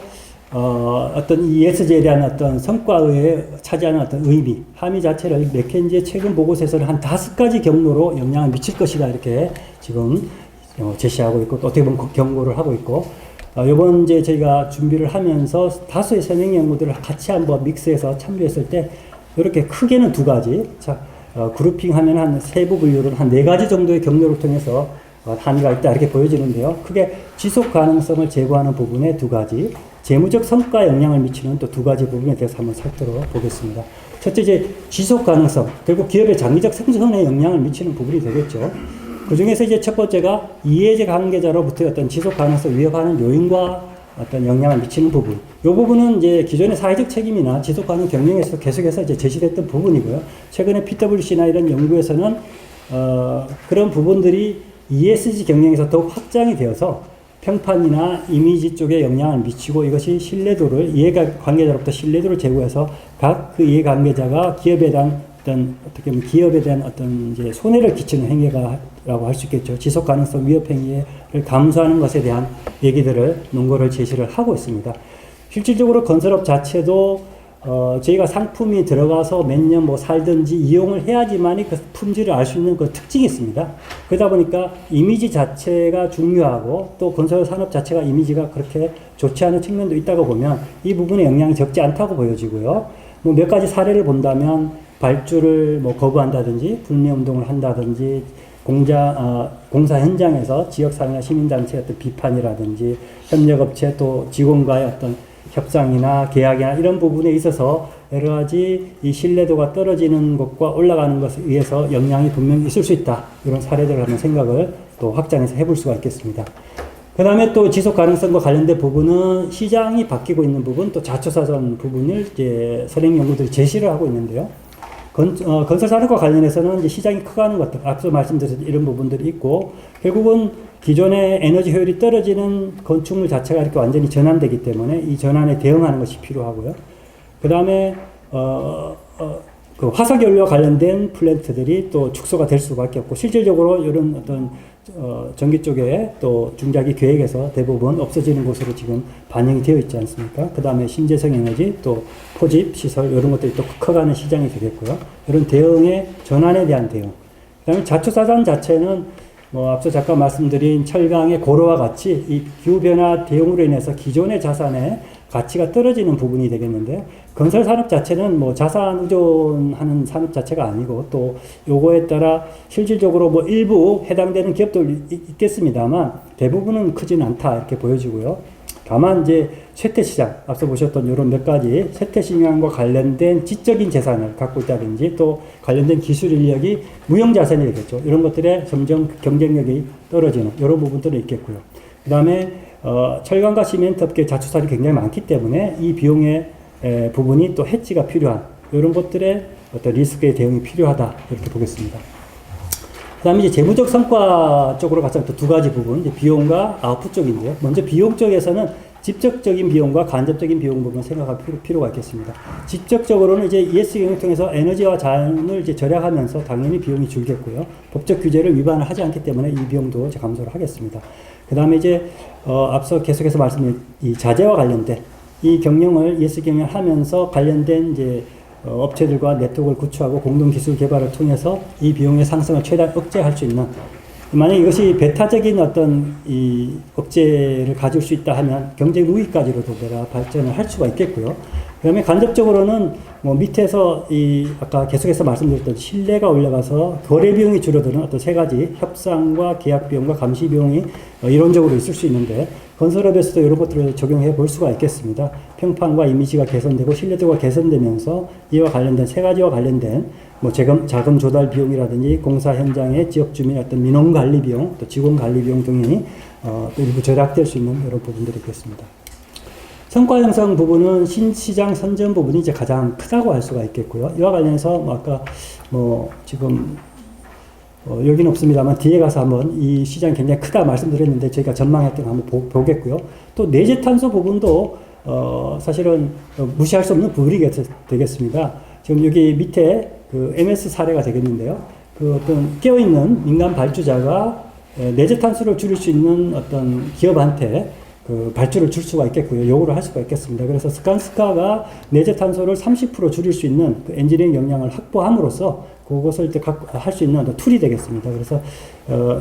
어떤 ESG에 대한 어떤 성과에 차지하는 어떤 의미, 함의 자체를 맥켄지의 최근 보고서에서는 한 5가지 경로로 영향을 미칠 것이다, 이렇게 지금 제시하고 있고, 또 어떻게 보면 경고를 하고 있고, 요번 이제 저희가 준비를 하면서 다수의 선행 연구들을 같이 한번 믹스해서 참조했을 때, 이렇게 크게는 2가지, 자, 그룹핑 하면 한 세부 분류를 한 4가지 정도의 경로를 통해서 함의가 있다, 이렇게 보여지는데요. 크게 지속 가능성을 제고하는 부분에 2가지, 재무적 성과에 영향을 미치는 또 2가지 부분에 대해서 한번 살펴보겠습니다. 첫째, 이제 지속 가능성, 결국 기업의 장기적 생존에 영향을 미치는 부분이 되겠죠. 그 중에서 이제 첫 번째가 이해제 관계자로부터 어떤 지속 가능성을 위협하는 요인과 어떤 영향을 미치는 부분. 이 부분은 이제 기존의 사회적 책임이나 지속 가능 경영에서 계속해서 이제 제시됐던 부분이고요. 최근에 PwC나 이런 연구에서는 그런 부분들이 ESG 경영에서 더욱 확장이 되어서 평판이나 이미지 쪽에 영향을 미치고 이것이 신뢰도를 이해관계자로부터 신뢰도를 제고해서 각 그 이해관계자가 기업에 대한 어떻게 보면 기업에 대한 어떤 이제 손해를 끼치는 행위가라고 할 수 있겠죠. 지속 가능성 위협 행위를 감수하는 것에 대한 얘기들을 논거를 제시를 하고 있습니다. 실질적으로 건설업 자체도 저희가 상품이 들어가서 몇 년 뭐 살든지 이용을 해야지만이 그 품질을 알 수 있는 그 특징이 있습니다. 그러다 보니까 이미지 자체가 중요하고 또 건설 산업 자체가 이미지가 그렇게 좋지 않은 측면도 있다고 보면 이 부분에 영향이 적지 않다고 보여지고요. 뭐 몇 가지 사례를 본다면 발주를 뭐 거부한다든지 불매 운동을 한다든지 공사 현장에서 지역사회나 시민단체의 어떤 비판이라든지 협력업체 또 직원과의 어떤 협상이나 계약이나 이런 부분에 있어서 여러 가지 이 신뢰도가 떨어지는 것과 올라가는 것에 의해서 영향이 분명히 있을 수 있다. 이런 사례들을 한번 생각을 또 확장해서 해볼 수가 있겠습니다. 그 다음에 또 지속 가능성과 관련된 부분은 시장이 바뀌고 있는 부분, 또 자초사전 부분을 이제 선행 연구들이 제시를 하고 있는데요. 건설 산업과 관련해서는 이제 시장이 커가는 것들, 앞서 말씀드렸던 이런 부분들이 있고, 결국은 기존의 에너지 효율이 떨어지는 건축물 자체가 이렇게 완전히 전환되기 때문에 이 전환에 대응하는 것이 필요하고요. 그 다음에, 그 화석연료와 관련된 플랜트들이 또 축소가 될 수밖에 없고, 실질적으로 이런 어떤, 전기 쪽에 또 중장기 계획에서 대부분 없어지는 곳으로 지금 반영이 되어 있지 않습니까? 그 다음에 신재생 에너지, 또 포집, 시설, 이런 것들이 또 커가는 시장이 되겠고요. 이런 대응의 전환에 대한 대응. 그 다음에 자초사전 자체는 뭐 앞서 잠깐 말씀드린 철강의 고로와 같이 이 기후변화 대응으로 인해서 기존의 자산의 가치가 떨어지는 부분이 되겠는데, 건설 산업 자체는 뭐 자산 의존하는 산업 자체가 아니고 또 요거에 따라 실질적으로 뭐 일부 해당되는 기업도 있겠습니다만 대부분은 크지는 않다 이렇게 보여지고요. 다만 이제 쇠퇴시장, 앞서 보셨던 이런 몇 가지 쇠퇴시장과 관련된 지적인 재산을 갖고 있다든지 또 관련된 기술 인력이 무형자산이 되겠죠. 이런 것들에 점점 경쟁력이 떨어지는 이런 부분들은 있겠고요. 그 다음에 철강과 시멘트 업계 자초사들이 굉장히 많기 때문에 이 비용의 부분이 또 해지가 필요한 이런 것들의 어떤 리스크의 대응이 필요하다 이렇게 보겠습니다. 그 다음에 이제 재무적 성과 쪽으로 가서 또 두 가지 부분, 이제 비용과 아웃풋 쪽인데요. 먼저 비용 쪽에서는 직접적인 비용과 간접적인 비용 부분 생각할 필요가 있겠습니다. 직접적으로는 이제 ES 경영을 통해서 에너지와 자원을 이제 절약하면서 당연히 비용이 줄겠고요. 법적 규제를 위반을 하지 않기 때문에 이 비용도 이제 감소를 하겠습니다. 그 다음에 이제, 앞서 계속해서 말씀드린 이 자재와 관련된 이 경영을 ES 경영을 하면서 관련된 이제 업체들과 네트워크를 구축하고 공동 기술 개발을 통해서 이 비용의 상승을 최대한 억제할 수 있는, 만약 이것이 배타적인 어떤 이 억제를 가질 수 있다 하면 경제 우위까지로도 내가 발전을 할 수가 있겠고요. 그 다음에 간접적으로는 뭐 밑에서 이 아까 계속해서 말씀드렸던 신뢰가 올라가서 거래 비용이 줄어드는 어떤 세 가지 협상과 계약 비용과 감시 비용이 이론적으로 있을 수 있는데, 건설업에서도 이런 것들을 적용해 볼 수가 있겠습니다. 평판과 이미지가 개선되고 신뢰도가 개선되면서 이와 관련된 세 가지와 관련된 뭐 자금 조달 비용이라든지 공사 현장의 지역 주민의 어떤 민원 관리 비용, 또 직원 관리 비용 등이 또 일부 절약될 수 있는 이런 부분들이 있겠습니다. 성과 형성 부분은 신시장 선전 부분이 이제 가장 크다고 할 수가 있겠고요. 이와 관련해서 뭐 아까 뭐 지금 여기는 없습니다만 뒤에 가서 한번 이 시장이 굉장히 크다 말씀드렸는데 저희가 전망했던 거 한번 보겠고요. 또 내재 탄소 부분도 사실은 무시할 수 없는 부분이 되겠습니다. 지금 여기 밑에 그 MS 사례가 되겠는데요. 그 어떤 깨어있는 민간 발주자가 내재 탄소를 줄일 수 있는 어떤 기업한테 그 발주를 줄 수가 있겠고요. 요구를 할 수가 있겠습니다. 그래서 스칸스카가 내재 탄소를 30% 줄일 수 있는 그 엔지니어링 역량을 확보함으로써 그것을 할 수 있는 어떤 툴이 되겠습니다. 그래서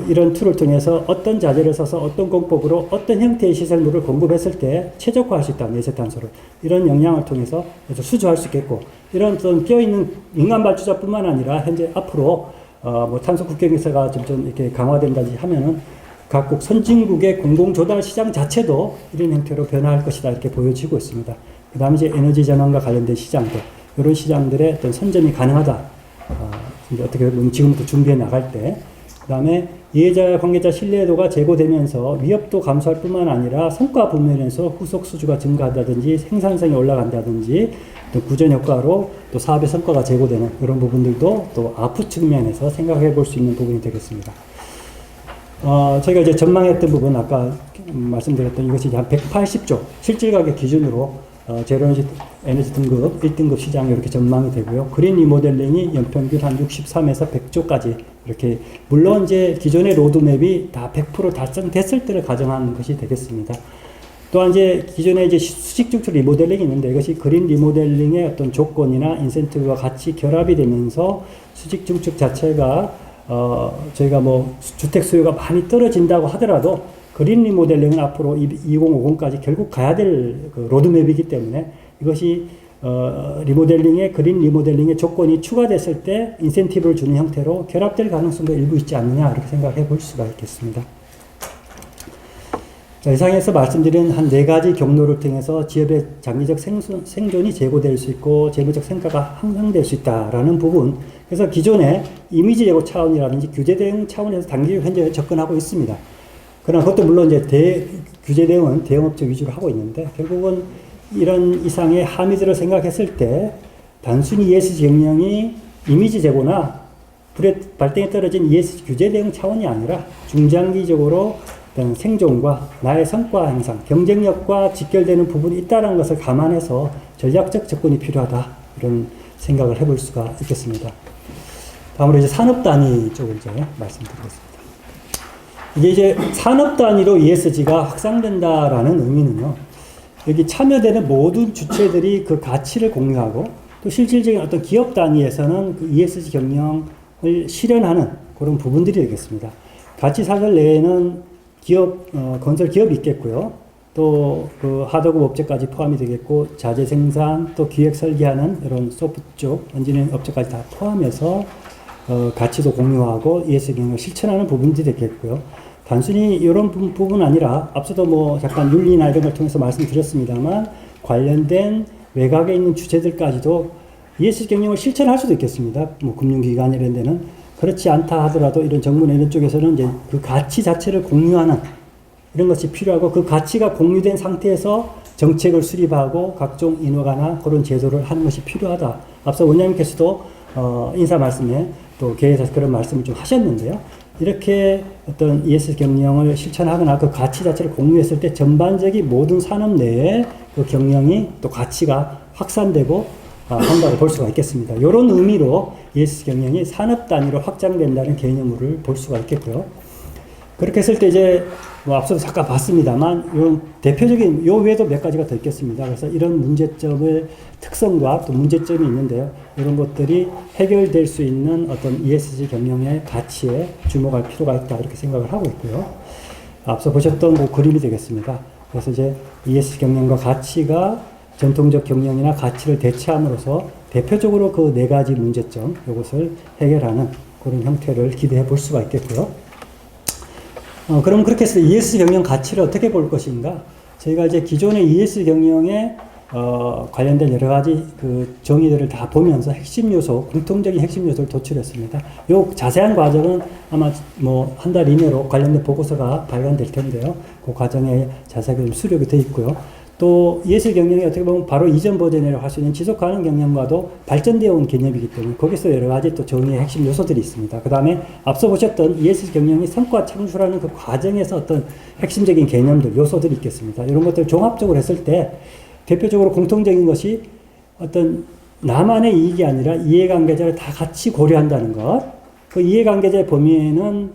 이런 툴을 통해서 어떤 자재를 써서 어떤 공법으로 어떤 형태의 시설물을 공급했을 때 최적화할 수 있다. 내재 탄소를 이런 역량을 통해서 수주할 수 있겠고, 이런 어떤 끼어있는 민간 발주자뿐만 아니라 현재 앞으로 뭐 탄소 국경에서가 점점 이렇게 강화된다든지 하면은 각국 선진국의 공공조달 시장 자체도 이런 형태로 변화할 것이다 이렇게 보여지고 있습니다. 그 다음에 이제 에너지 전환과 관련된 시장들, 이런 시장들의 어떤 선점이 가능하다. 이제 어떻게 보면 지금부터 준비해 나갈 때, 그 다음에 이해자 관계자 신뢰도가 제고되면서 위협도 감소할 뿐만 아니라 성과 부면에서 후속 수주가 증가한다든지 생산성이 올라간다든지 또 구전 효과로 또 사업의 성과가 제고되는 이런 부분들도 또 아프 측면에서 생각해 볼 수 있는 부분이 되겠습니다. 저희가 이제 전망했던 부분, 아까 말씀드렸던 이것이 한 180조, 실질 가격 기준으로, 제로 에너지 등급, 1등급 시장이 이렇게 전망이 되고요. 그린 리모델링이 연평균 한 63에서 100조까지 이렇게, 물론 이제 기존의 로드맵이 다 100% 달성됐을 때를 가정한 것이 되겠습니다. 또한 이제 기존에 이제 수직 중축 리모델링이 있는데 이것이 그린 리모델링의 어떤 조건이나 인센티브와 같이 결합이 되면서 수직 중축 자체가 저희가 뭐 주택 수요가 많이 떨어진다고 하더라도 그린 리모델링은 앞으로 2050까지 결국 가야 될 그 로드맵이기 때문에 이것이 그린 리모델링의 조건이 추가됐을 때 인센티브를 주는 형태로 결합될 가능성도 일부 있지 않느냐 이렇게 생각해 볼 수가 있겠습니다. 자, 이상에서 말씀드린 한 4가지 경로를 통해서 기업의 장기적 생존이 제고될 수 있고 재무적 성과가 향상될 수 있다라는 부분. 그래서 기존의 이미지 제고 차원이라든지 규제 대응 차원에서 단기적 현재 접근하고 있습니다. 그러나 그것도 물론 이제 규제 대응은 대형업체 위주로 하고 있는데 결국은 이런 이상의 함의들을 생각했을 때 단순히 ESG 경영이 이미지 제고나 불의 발등에 떨어진 ESG 규제 대응 차원이 아니라 중장기적으로 생존과 나의 성과 향상, 경쟁력과 직결되는 부분이 있다는 것을 감안해서 전략적 접근이 필요하다. 이런 생각을 해볼 수가 있겠습니다. 다음으로 이제 산업 단위 쪽을 이제 말씀드리겠습니다. 이게 이제 산업 단위로 ESG가 확산된다라는 의미는요, 여기 참여되는 모든 주체들이 그 가치를 공유하고 또 실질적인 어떤 기업 단위에서는 그 ESG 경영을 실현하는 그런 부분들이 되겠습니다. 가치 사설 내에는 건설 기업이 있겠고요. 또 그 하도급 업체까지 포함이 되겠고, 자재 생산, 또 기획 설계하는 이런 소프트 쪽, 엔지니어링 업체까지 다 포함해서 가치도 공유하고 ESG 경영을 실천하는 부분들이 되겠고요. 단순히 이런 부분 아니라 앞서도 뭐 잠깐 윤리나 이런 걸 통해서 말씀드렸습니다만 관련된 외곽에 있는 주체들까지도 ESG 경영을 실천할 수도 있겠습니다. 뭐 금융기관 이런 데는. 그렇지 않다 하더라도 이런 정부나 이런 쪽에서는 이제 그 가치 자체를 공유하는 이런 것이 필요하고 그 가치가 공유된 상태에서 정책을 수립하고 각종 인허가나 그런 제도를 하는 것이 필요하다. 앞서 원장님께서도 인사 말씀에 또 개회에서 그런 말씀을 좀 하셨는데요. 이렇게 어떤 ESG 경영을 실천하거나 그 가치 자체를 공유했을 때 전반적인 모든 산업 내에 그 경영이 또 가치가 확산되고 한다고 볼 수가 있겠습니다. 이런 의미로 ESG 경영이 산업 단위로 확장된다는 개념을 볼 수가 있겠고요. 그렇게 했을 때 이제 뭐 앞서도 잠깐 봤습니다만 이런 대표적인 요 외에도 몇 가지가 더 있겠습니다. 그래서 이런 문제점의 특성과 또 문제점이 있는데요. 이런 것들이 해결될 수 있는 어떤 ESG 경영의 가치에 주목할 필요가 있다 이렇게 생각을 하고 있고요. 앞서 보셨던 그 그림이 되겠습니다. 그래서 이제 ESG 경영과 가치가 전통적 경영이나 가치를 대체함으로써 대표적으로 그 4가지 문제점, 이것을 해결하는 그런 형태를 기대해 볼 수가 있겠고요. 그럼 그렇게 해서 ESG 경영 가치를 어떻게 볼 것인가? 저희가 이제 기존의 ESG 경영에 관련된 여러 가지 그 정의들을 다 보면서 핵심 요소, 공통적인 핵심 요소를 도출했습니다. 요 자세한 과정은 아마 뭐 한 달 이내로 관련된 보고서가 발간될 텐데요. 그 과정에 자세하게 수록이 되어 있고요. 또 ESG 경영이 어떻게 보면 바로 이전 버전이라고 할 수 있는 지속 가능 경영과도 발전되어 온 개념이기 때문에 거기서 여러 가지 또 정의의 핵심 요소들이 있습니다. 그 다음에 앞서 보셨던 ESG 경영이 성과 창출하는 그 과정에서 어떤 핵심적인 개념들, 요소들이 있겠습니다. 이런 것들을 종합적으로 했을 때 대표적으로 공통적인 것이 어떤 나만의 이익이 아니라 이해관계자를 다 같이 고려한다는 것. 그 이해관계자의 범위에는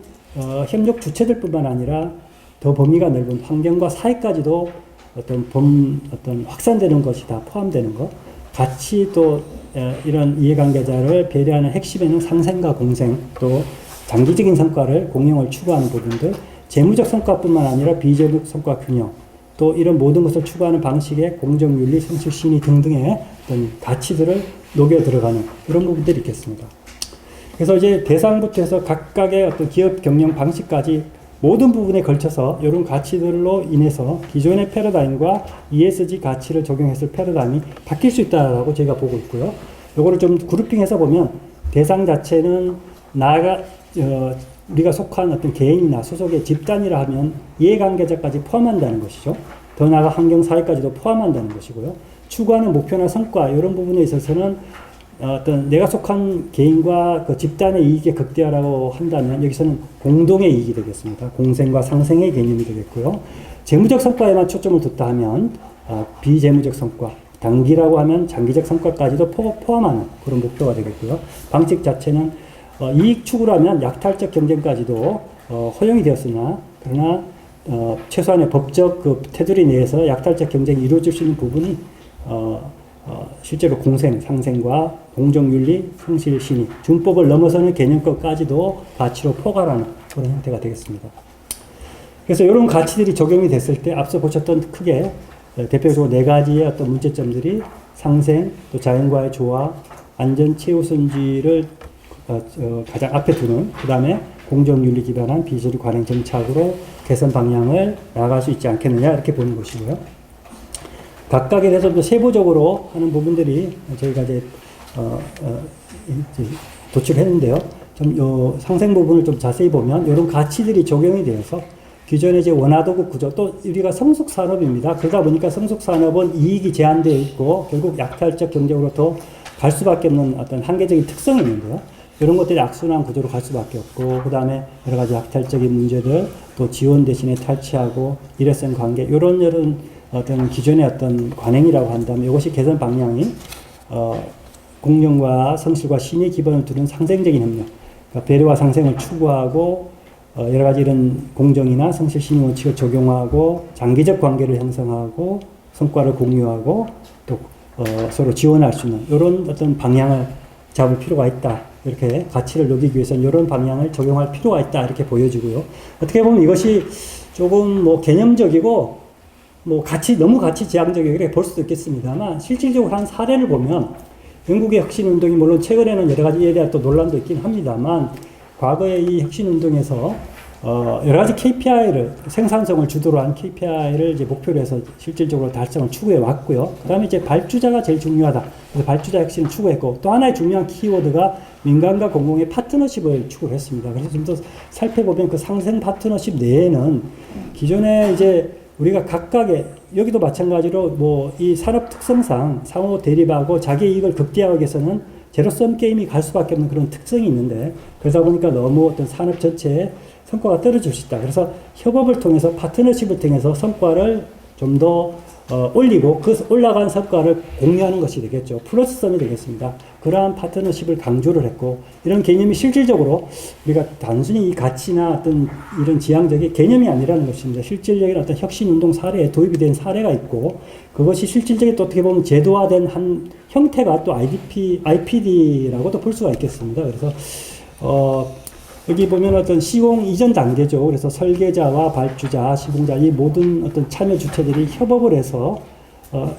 협력 주체들뿐만 아니라 더 범위가 넓은 환경과 사회까지도 어떤 확산되는 것이 다 포함되는 것. 같이 또 이런 이해관계자를 배려하는 핵심에는 상생과 공생, 또 장기적인 성과를 공용을 추구하는 부분들, 재무적 성과뿐만 아니라 비재무적 성과 균형, 또 이런 모든 것을 추구하는 방식의 공정윤리, 성실 신의 등등의 어떤 가치들을 녹여 들어가는 이런 부분들이 있겠습니다. 그래서 이제 대상부터 해서 각각의 어떤 기업 경영 방식까지 모든 부분에 걸쳐서 이런 가치들로 인해서 기존의 패러다임과 ESG 가치를 적용했을 패러다임이 바뀔 수 있다고 제가 보고 있고요. 요거를 좀 그룹핑해서 보면 대상 자체는 우리가 속한 어떤 개인이나 소속의 집단이라 하면 이해관계자까지 포함한다는 것이죠. 더 나아가 환경사회까지도 포함한다는 것이고요. 추구하는 목표나 성과 이런 부분에 있어서는 어떤 내가 속한 개인과 그 집단의 이익의 극대화라고 한다면 여기서는 공동의 이익이 되겠습니다. 공생과 상생의 개념이 되겠고요. 재무적 성과에만 초점을 뒀다 하면 비재무적 성과, 단기라고 하면 장기적 성과까지도 포함하는 그런 목표가 되겠고요. 방식 자체는 이익 추구라면 약탈적 경쟁까지도 허용이 되었으나 그러나 최소한의 법적 그 테두리 내에서 약탈적 경쟁이 이루어질 수 있는 부분이 실제로 공생, 상생과 공정윤리, 성실신의, 준법을 넘어서는 개념것까지도 가치로 포괄하는 그런 형태가 되겠습니다. 그래서 이런 가치들이 적용이 됐을 때 앞서 보셨던 크게 대표적으로 네 가지의 어떤 문제점들이 상생, 또 자연과의 조화, 안전 최우선주의를 가장 앞에 두는, 그 다음에 공정윤리 기반한 비주류 관행 정착으로 개선 방향을 나아갈 수 있지 않겠느냐 이렇게 보는 것이고요. 각각에 대해서 또 세부적으로 하는 부분들이 저희가 이제 도출했는데요. 좀 요 상생 부분을 좀 자세히 보면 이런 가치들이 적용이 되어서 기존의 이제 원화도급 구조, 또 우리가 성숙 산업입니다. 그러다 보니까 성숙 산업은 이익이 제한되어 있고 결국 약탈적 경쟁으로 더 갈 수밖에 없는 어떤 한계적인 특성이 있는데요. 이런 것들이 악순환 구조로 갈 수밖에 없고, 그 다음에 여러 가지 약탈적인 문제들, 또 지원 대신에 탈취하고 일회성 관계, 이런 어떤 기존의 어떤 관행이라고 한다면 이것이 개선 방향이 공정과 성실과 신의 기반을 두는 상생적인 협력, 그러니까 배려와 상생을 추구하고 여러 가지 이런 공정이나 성실 신의 원칙을 적용하고 장기적 관계를 형성하고 성과를 공유하고 또 서로 지원할 수 있는 이런 어떤 방향을 잡을 필요가 있다. 이렇게 가치를 높이기 위해서는 이런 방향을 적용할 필요가 있다. 이렇게 보여지고요. 어떻게 보면 이것이 조금 뭐 개념적이고 뭐 너무 가치 지향적이게 이렇게 볼 수도 있겠습니다만 실질적으로 한 사례를 보면 영국의 혁신운동이 물론 최근에는 여러 가지에 대한 또 논란도 있긴 합니다만 과거에 이 혁신운동에서 여러 가지 KPI를 생산성을 주도로 한 KPI를 이제 목표로 해서 실질적으로 달성을 추구해 왔고요. 그 다음에 이제 발주자가 제일 중요하다. 그래서 발주자 혁신을 추구했고 또 하나의 중요한 키워드가 민간과 공공의 파트너십을 추구를 했습니다. 그래서 좀 더 살펴보면 그 상생 파트너십 내에는 기존에 이제 우리가 각각의 여기도 마찬가지로 뭐 이 산업 특성상 상호 대립하고 자기 이익을 극대화하기 위해서는 제로섬 게임이 갈 수밖에 없는 그런 특성이 있는데 그러다 보니까 너무 어떤 산업 전체에 성과가 떨어질 수 있다. 그래서 협업을 통해서 파트너십을 통해서 성과를 좀 더 올리고 그 올라간 성과를 공유하는 것이 되겠죠. 플러스성이 되겠습니다. 그러한 파트너십을 강조를 했고 이런 개념이 실질적으로 우리가 단순히 이 가치나 어떤 이런 지향적인 개념이 아니라는 것입니다. 실질적인 어떤 혁신운동 사례에 도입이 된 사례가 있고 그것이 실질적인 또 어떻게 보면 제도화된 한 형태가 또 IPD라고도 볼 수가 있겠습니다. 그래서 여기 보면 어떤 시공 이전 단계죠. 그래서 설계자와 발주자, 시공자 이 모든 어떤 참여 주체들이 협업을 해서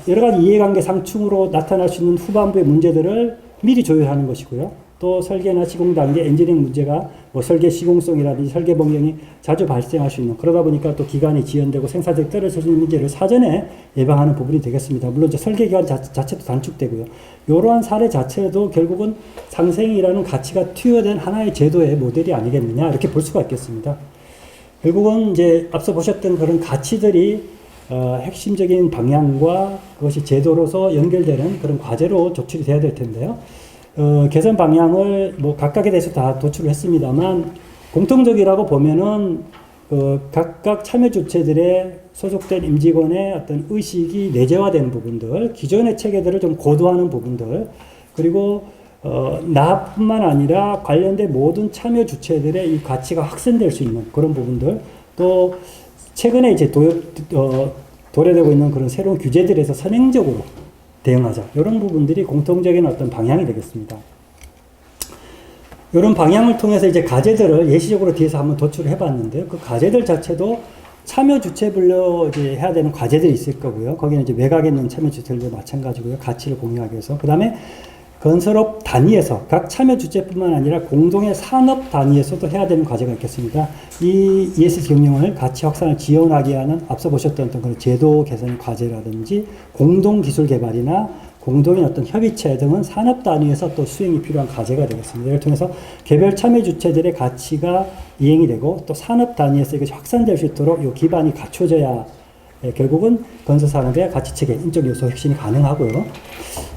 여러 가지 이해관계 상충으로 나타날 수 있는 후반부의 문제들을 미리 조율하는 것이고요. 또 설계나 시공 단계 엔지니어링 문제가 뭐 설계 시공성이라든지 설계 변경이 자주 발생할 수 있는 그러다 보니까 또 기간이 지연되고 생산성이 떨어질 수 있는 문제를 사전에 예방하는 부분이 되겠습니다. 물론 이제 설계 기간 자체도 단축되고요. 이러한 사례 자체도 결국은 상생이라는 가치가 투여된 하나의 제도의 모델이 아니겠느냐 이렇게 볼 수가 있겠습니다. 결국은 이제 앞서 보셨던 그런 가치들이 핵심적인 방향과 그것이 제도로서 연결되는 그런 과제로 조출이 돼야 될 텐데요. 개선 방향을 뭐 각각에 대해서 다 도출을 했습니다만 공통적이라고 보면은 각각 참여 주체들의 소속된 임직원의 어떤 의식이 내재화되는 부분들, 기존의 체계들을 좀 고도화하는 부분들, 그리고 나뿐만 아니라 관련된 모든 참여 주체들의 이 가치가 확산될 수 있는 그런 부분들, 또 최근에 이제 도래되고 있는 그런 새로운 규제들에서 선행적으로 대응하자. 이런 부분들이 공통적인 어떤 방향이 되겠습니다. 이런 방향을 통해서 이제 과제들을 예시적으로 뒤에서 한번 도출을 해봤는데요. 그 과제들 자체도 참여 주체별로 이제 해야 되는 과제들이 있을 거고요. 거기는 이제 외곽에 있는 참여 주체들도 마찬가지고요. 가치를 공유하기 위해서. 그 다음에 건설업 단위에서 각 참여 주체뿐만 아니라 공동의 산업 단위에서도 해야 되는 과제가 있겠습니다. 이 ESG 경영을 가치 확산을 지원하게 하는 앞서 보셨던 어떤 그런 제도 개선 과제라든지 공동 기술 개발이나 공동의 어떤 협의체 등은 산업 단위에서 또 수행이 필요한 과제가 되겠습니다. 이를 통해서 개별 참여 주체들의 가치가 이행이 되고 또 산업 단위에서 이것이 확산될 수 있도록 이 기반이 갖춰져야 결국은 건설산업의 가치체계, 인적 요소 혁신이 가능하고요.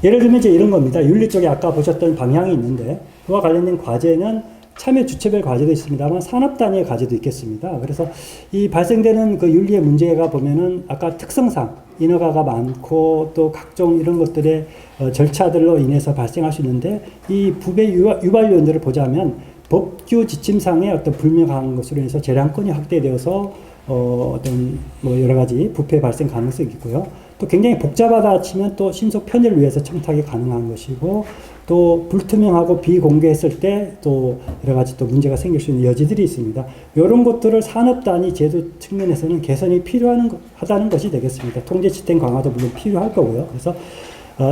예를 들면 이제 이런 겁니다. 윤리 쪽에 아까 보셨던 방향이 있는데 그와 관련된 과제는 참여 주체별 과제도 있습니다만 산업 단위의 과제도 있겠습니다. 그래서 이 발생되는 그 윤리의 문제가 보면은 아까 특성상 인허가가 많고 또 각종 이런 것들의 절차들로 인해서 발생할 수 있는데 이 부배 유발 요인들을 보자면 법규 지침상의 어떤 불명확한 것으로 인해서 재량권이 확대되어서 어떤 뭐 여러 가지 부패 발생 가능성이 있고요. 또 굉장히 복잡하다 치면 또 신속 편의를 위해서 청탁이 가능한 것이고 또 불투명하고 비공개했을 때 또 여러 가지 또 문제가 생길 수 있는 여지들이 있습니다. 이런 것들을 산업 단위 제도 측면에서는 개선이 필요하다는 것이 되겠습니다. 통제 시스템 강화도 물론 필요할 거고요. 그래서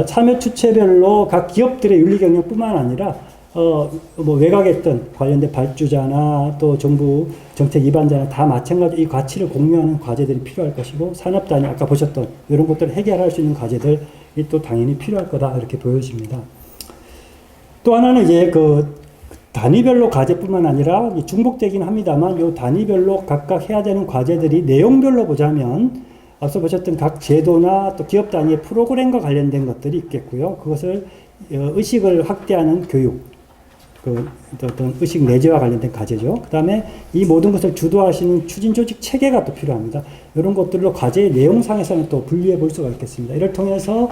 참여 주체별로 각 기업들의 윤리 경영뿐만 아니라 뭐 외곽했던 관련된 발주자나 또 정부 정책 위반자나 다 마찬가지로 이 가치를 공유하는 과제들이 필요할 것이고 산업 단위 아까 보셨던 이런 것들을 해결할 수 있는 과제들이 또 당연히 필요할 거다 이렇게 보여집니다. 또 하나는 이제 그 단위별로 과제뿐만 아니라 중복되긴 합니다만 이 단위별로 각각 해야 되는 과제들이 내용별로 보자면 앞서 보셨던 각 제도나 또 기업 단위의 프로그램과 관련된 것들이 있겠고요. 그것을 의식을 확대하는 교육, 그 어떤 의식 내재와 관련된 과제죠. 그 다음에 이 모든 것을 주도하시는 추진 조직 체계가 또 필요합니다. 이런 것들로 과제의 내용상에서는 또 분리해 볼 수가 있겠습니다. 이를 통해서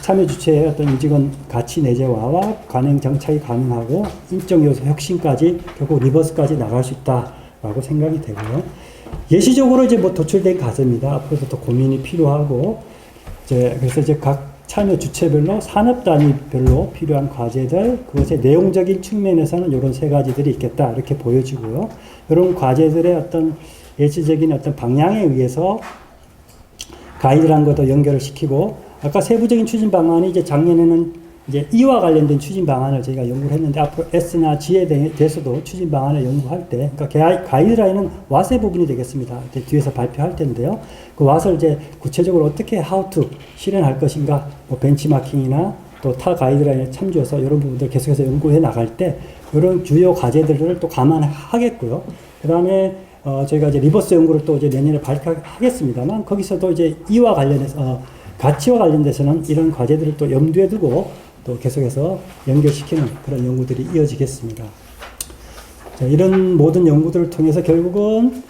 참여 주체의 어떤 임직원 가치 내재화와 관행 정착이 가능하고 인적 요소 혁신까지 결국 리버스까지 나갈 수 있다라고 생각이 되고요. 예시적으로 이제 뭐 도출된 과제입니다. 앞으로도 또 고민이 필요하고 그래서 이제 각 참여 주체별로 산업 단위별로 필요한 과제들 그것의 내용적인 측면에서는 이런 세 가지들이 있겠다 이렇게 보여지고요. 이런 과제들의 어떤 예시적인 어떤 방향에 의해서 가이드라는 것도 연결을 시키고 아까 세부적인 추진 방안이 이제 작년에는 이제 이와 관련된 추진 방안을 저희가 연구를 했는데 앞으로 S나 G에 대해서도 추진 방안을 연구할 때 그러니까 가이드라인은 와세 부분이 되겠습니다. 뒤에서 발표할 텐데요. 그 와서를 이제 구체적으로 어떻게 how to 실현할 것인가 뭐 벤치마킹이나 또 타 가이드라인에 참조해서 이런 부분들 계속해서 연구해 나갈 때 이런 주요 과제들을 또 감안하겠고요. 그 다음에 저희가 이제 리버스 연구를 또 이제 내년에 발표하겠습니다만 거기서도 이제 이와 관련해서 가치와 관련돼서는 이런 과제들을 또 염두에 두고 또 계속해서 연결시키는 그런 연구들이 이어지겠습니다. 자, 이런 모든 연구들을 통해서 결국은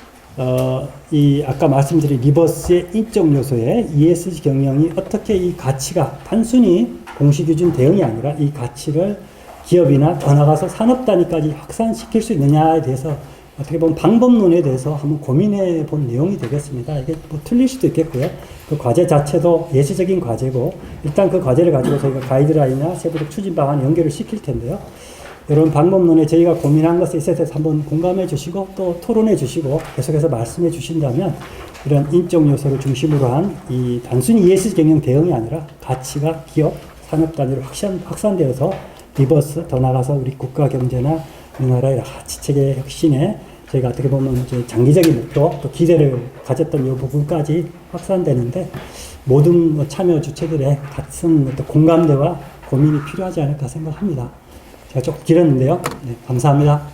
이 아까 말씀드린 리버스의 인적 요소의 ESG 경영이 어떻게 이 가치가 단순히 공시기준 대응이 아니라 이 가치를 기업이나 더 나아가서 산업 단위까지 확산시킬 수 있느냐에 대해서 어떻게 보면 방법론에 대해서 한번 고민해 본 내용이 되겠습니다. 이게 뭐 틀릴 수도 있겠고요. 그 과제 자체도 예시적인 과제고 일단 그 과제를 가지고 저희가 가이드라인이나 세부적 추진 방안 연결을 시킬 텐데요. 이런 방법론에 저희가 고민한 것에 있어서 한번 공감해 주시고 또 토론해 주시고 계속해서 말씀해 주신다면 이런 인적 요소를 중심으로 한 이 단순히 ESG 경영 대응이 아니라 가치가 기업, 산업 단위로 확산되어서 리버스 더 나아가서 우리 국가 경제나 우리나라의 가치체계 혁신에 저희가 어떻게 보면 이제 장기적인 목표 또 기대를 가졌던 이 부분까지 확산되는데 모든 참여 주체들의 같은 어떤 공감대와 고민이 필요하지 않을까 생각합니다. 제가 조금 길었는데요. 네, 감사합니다.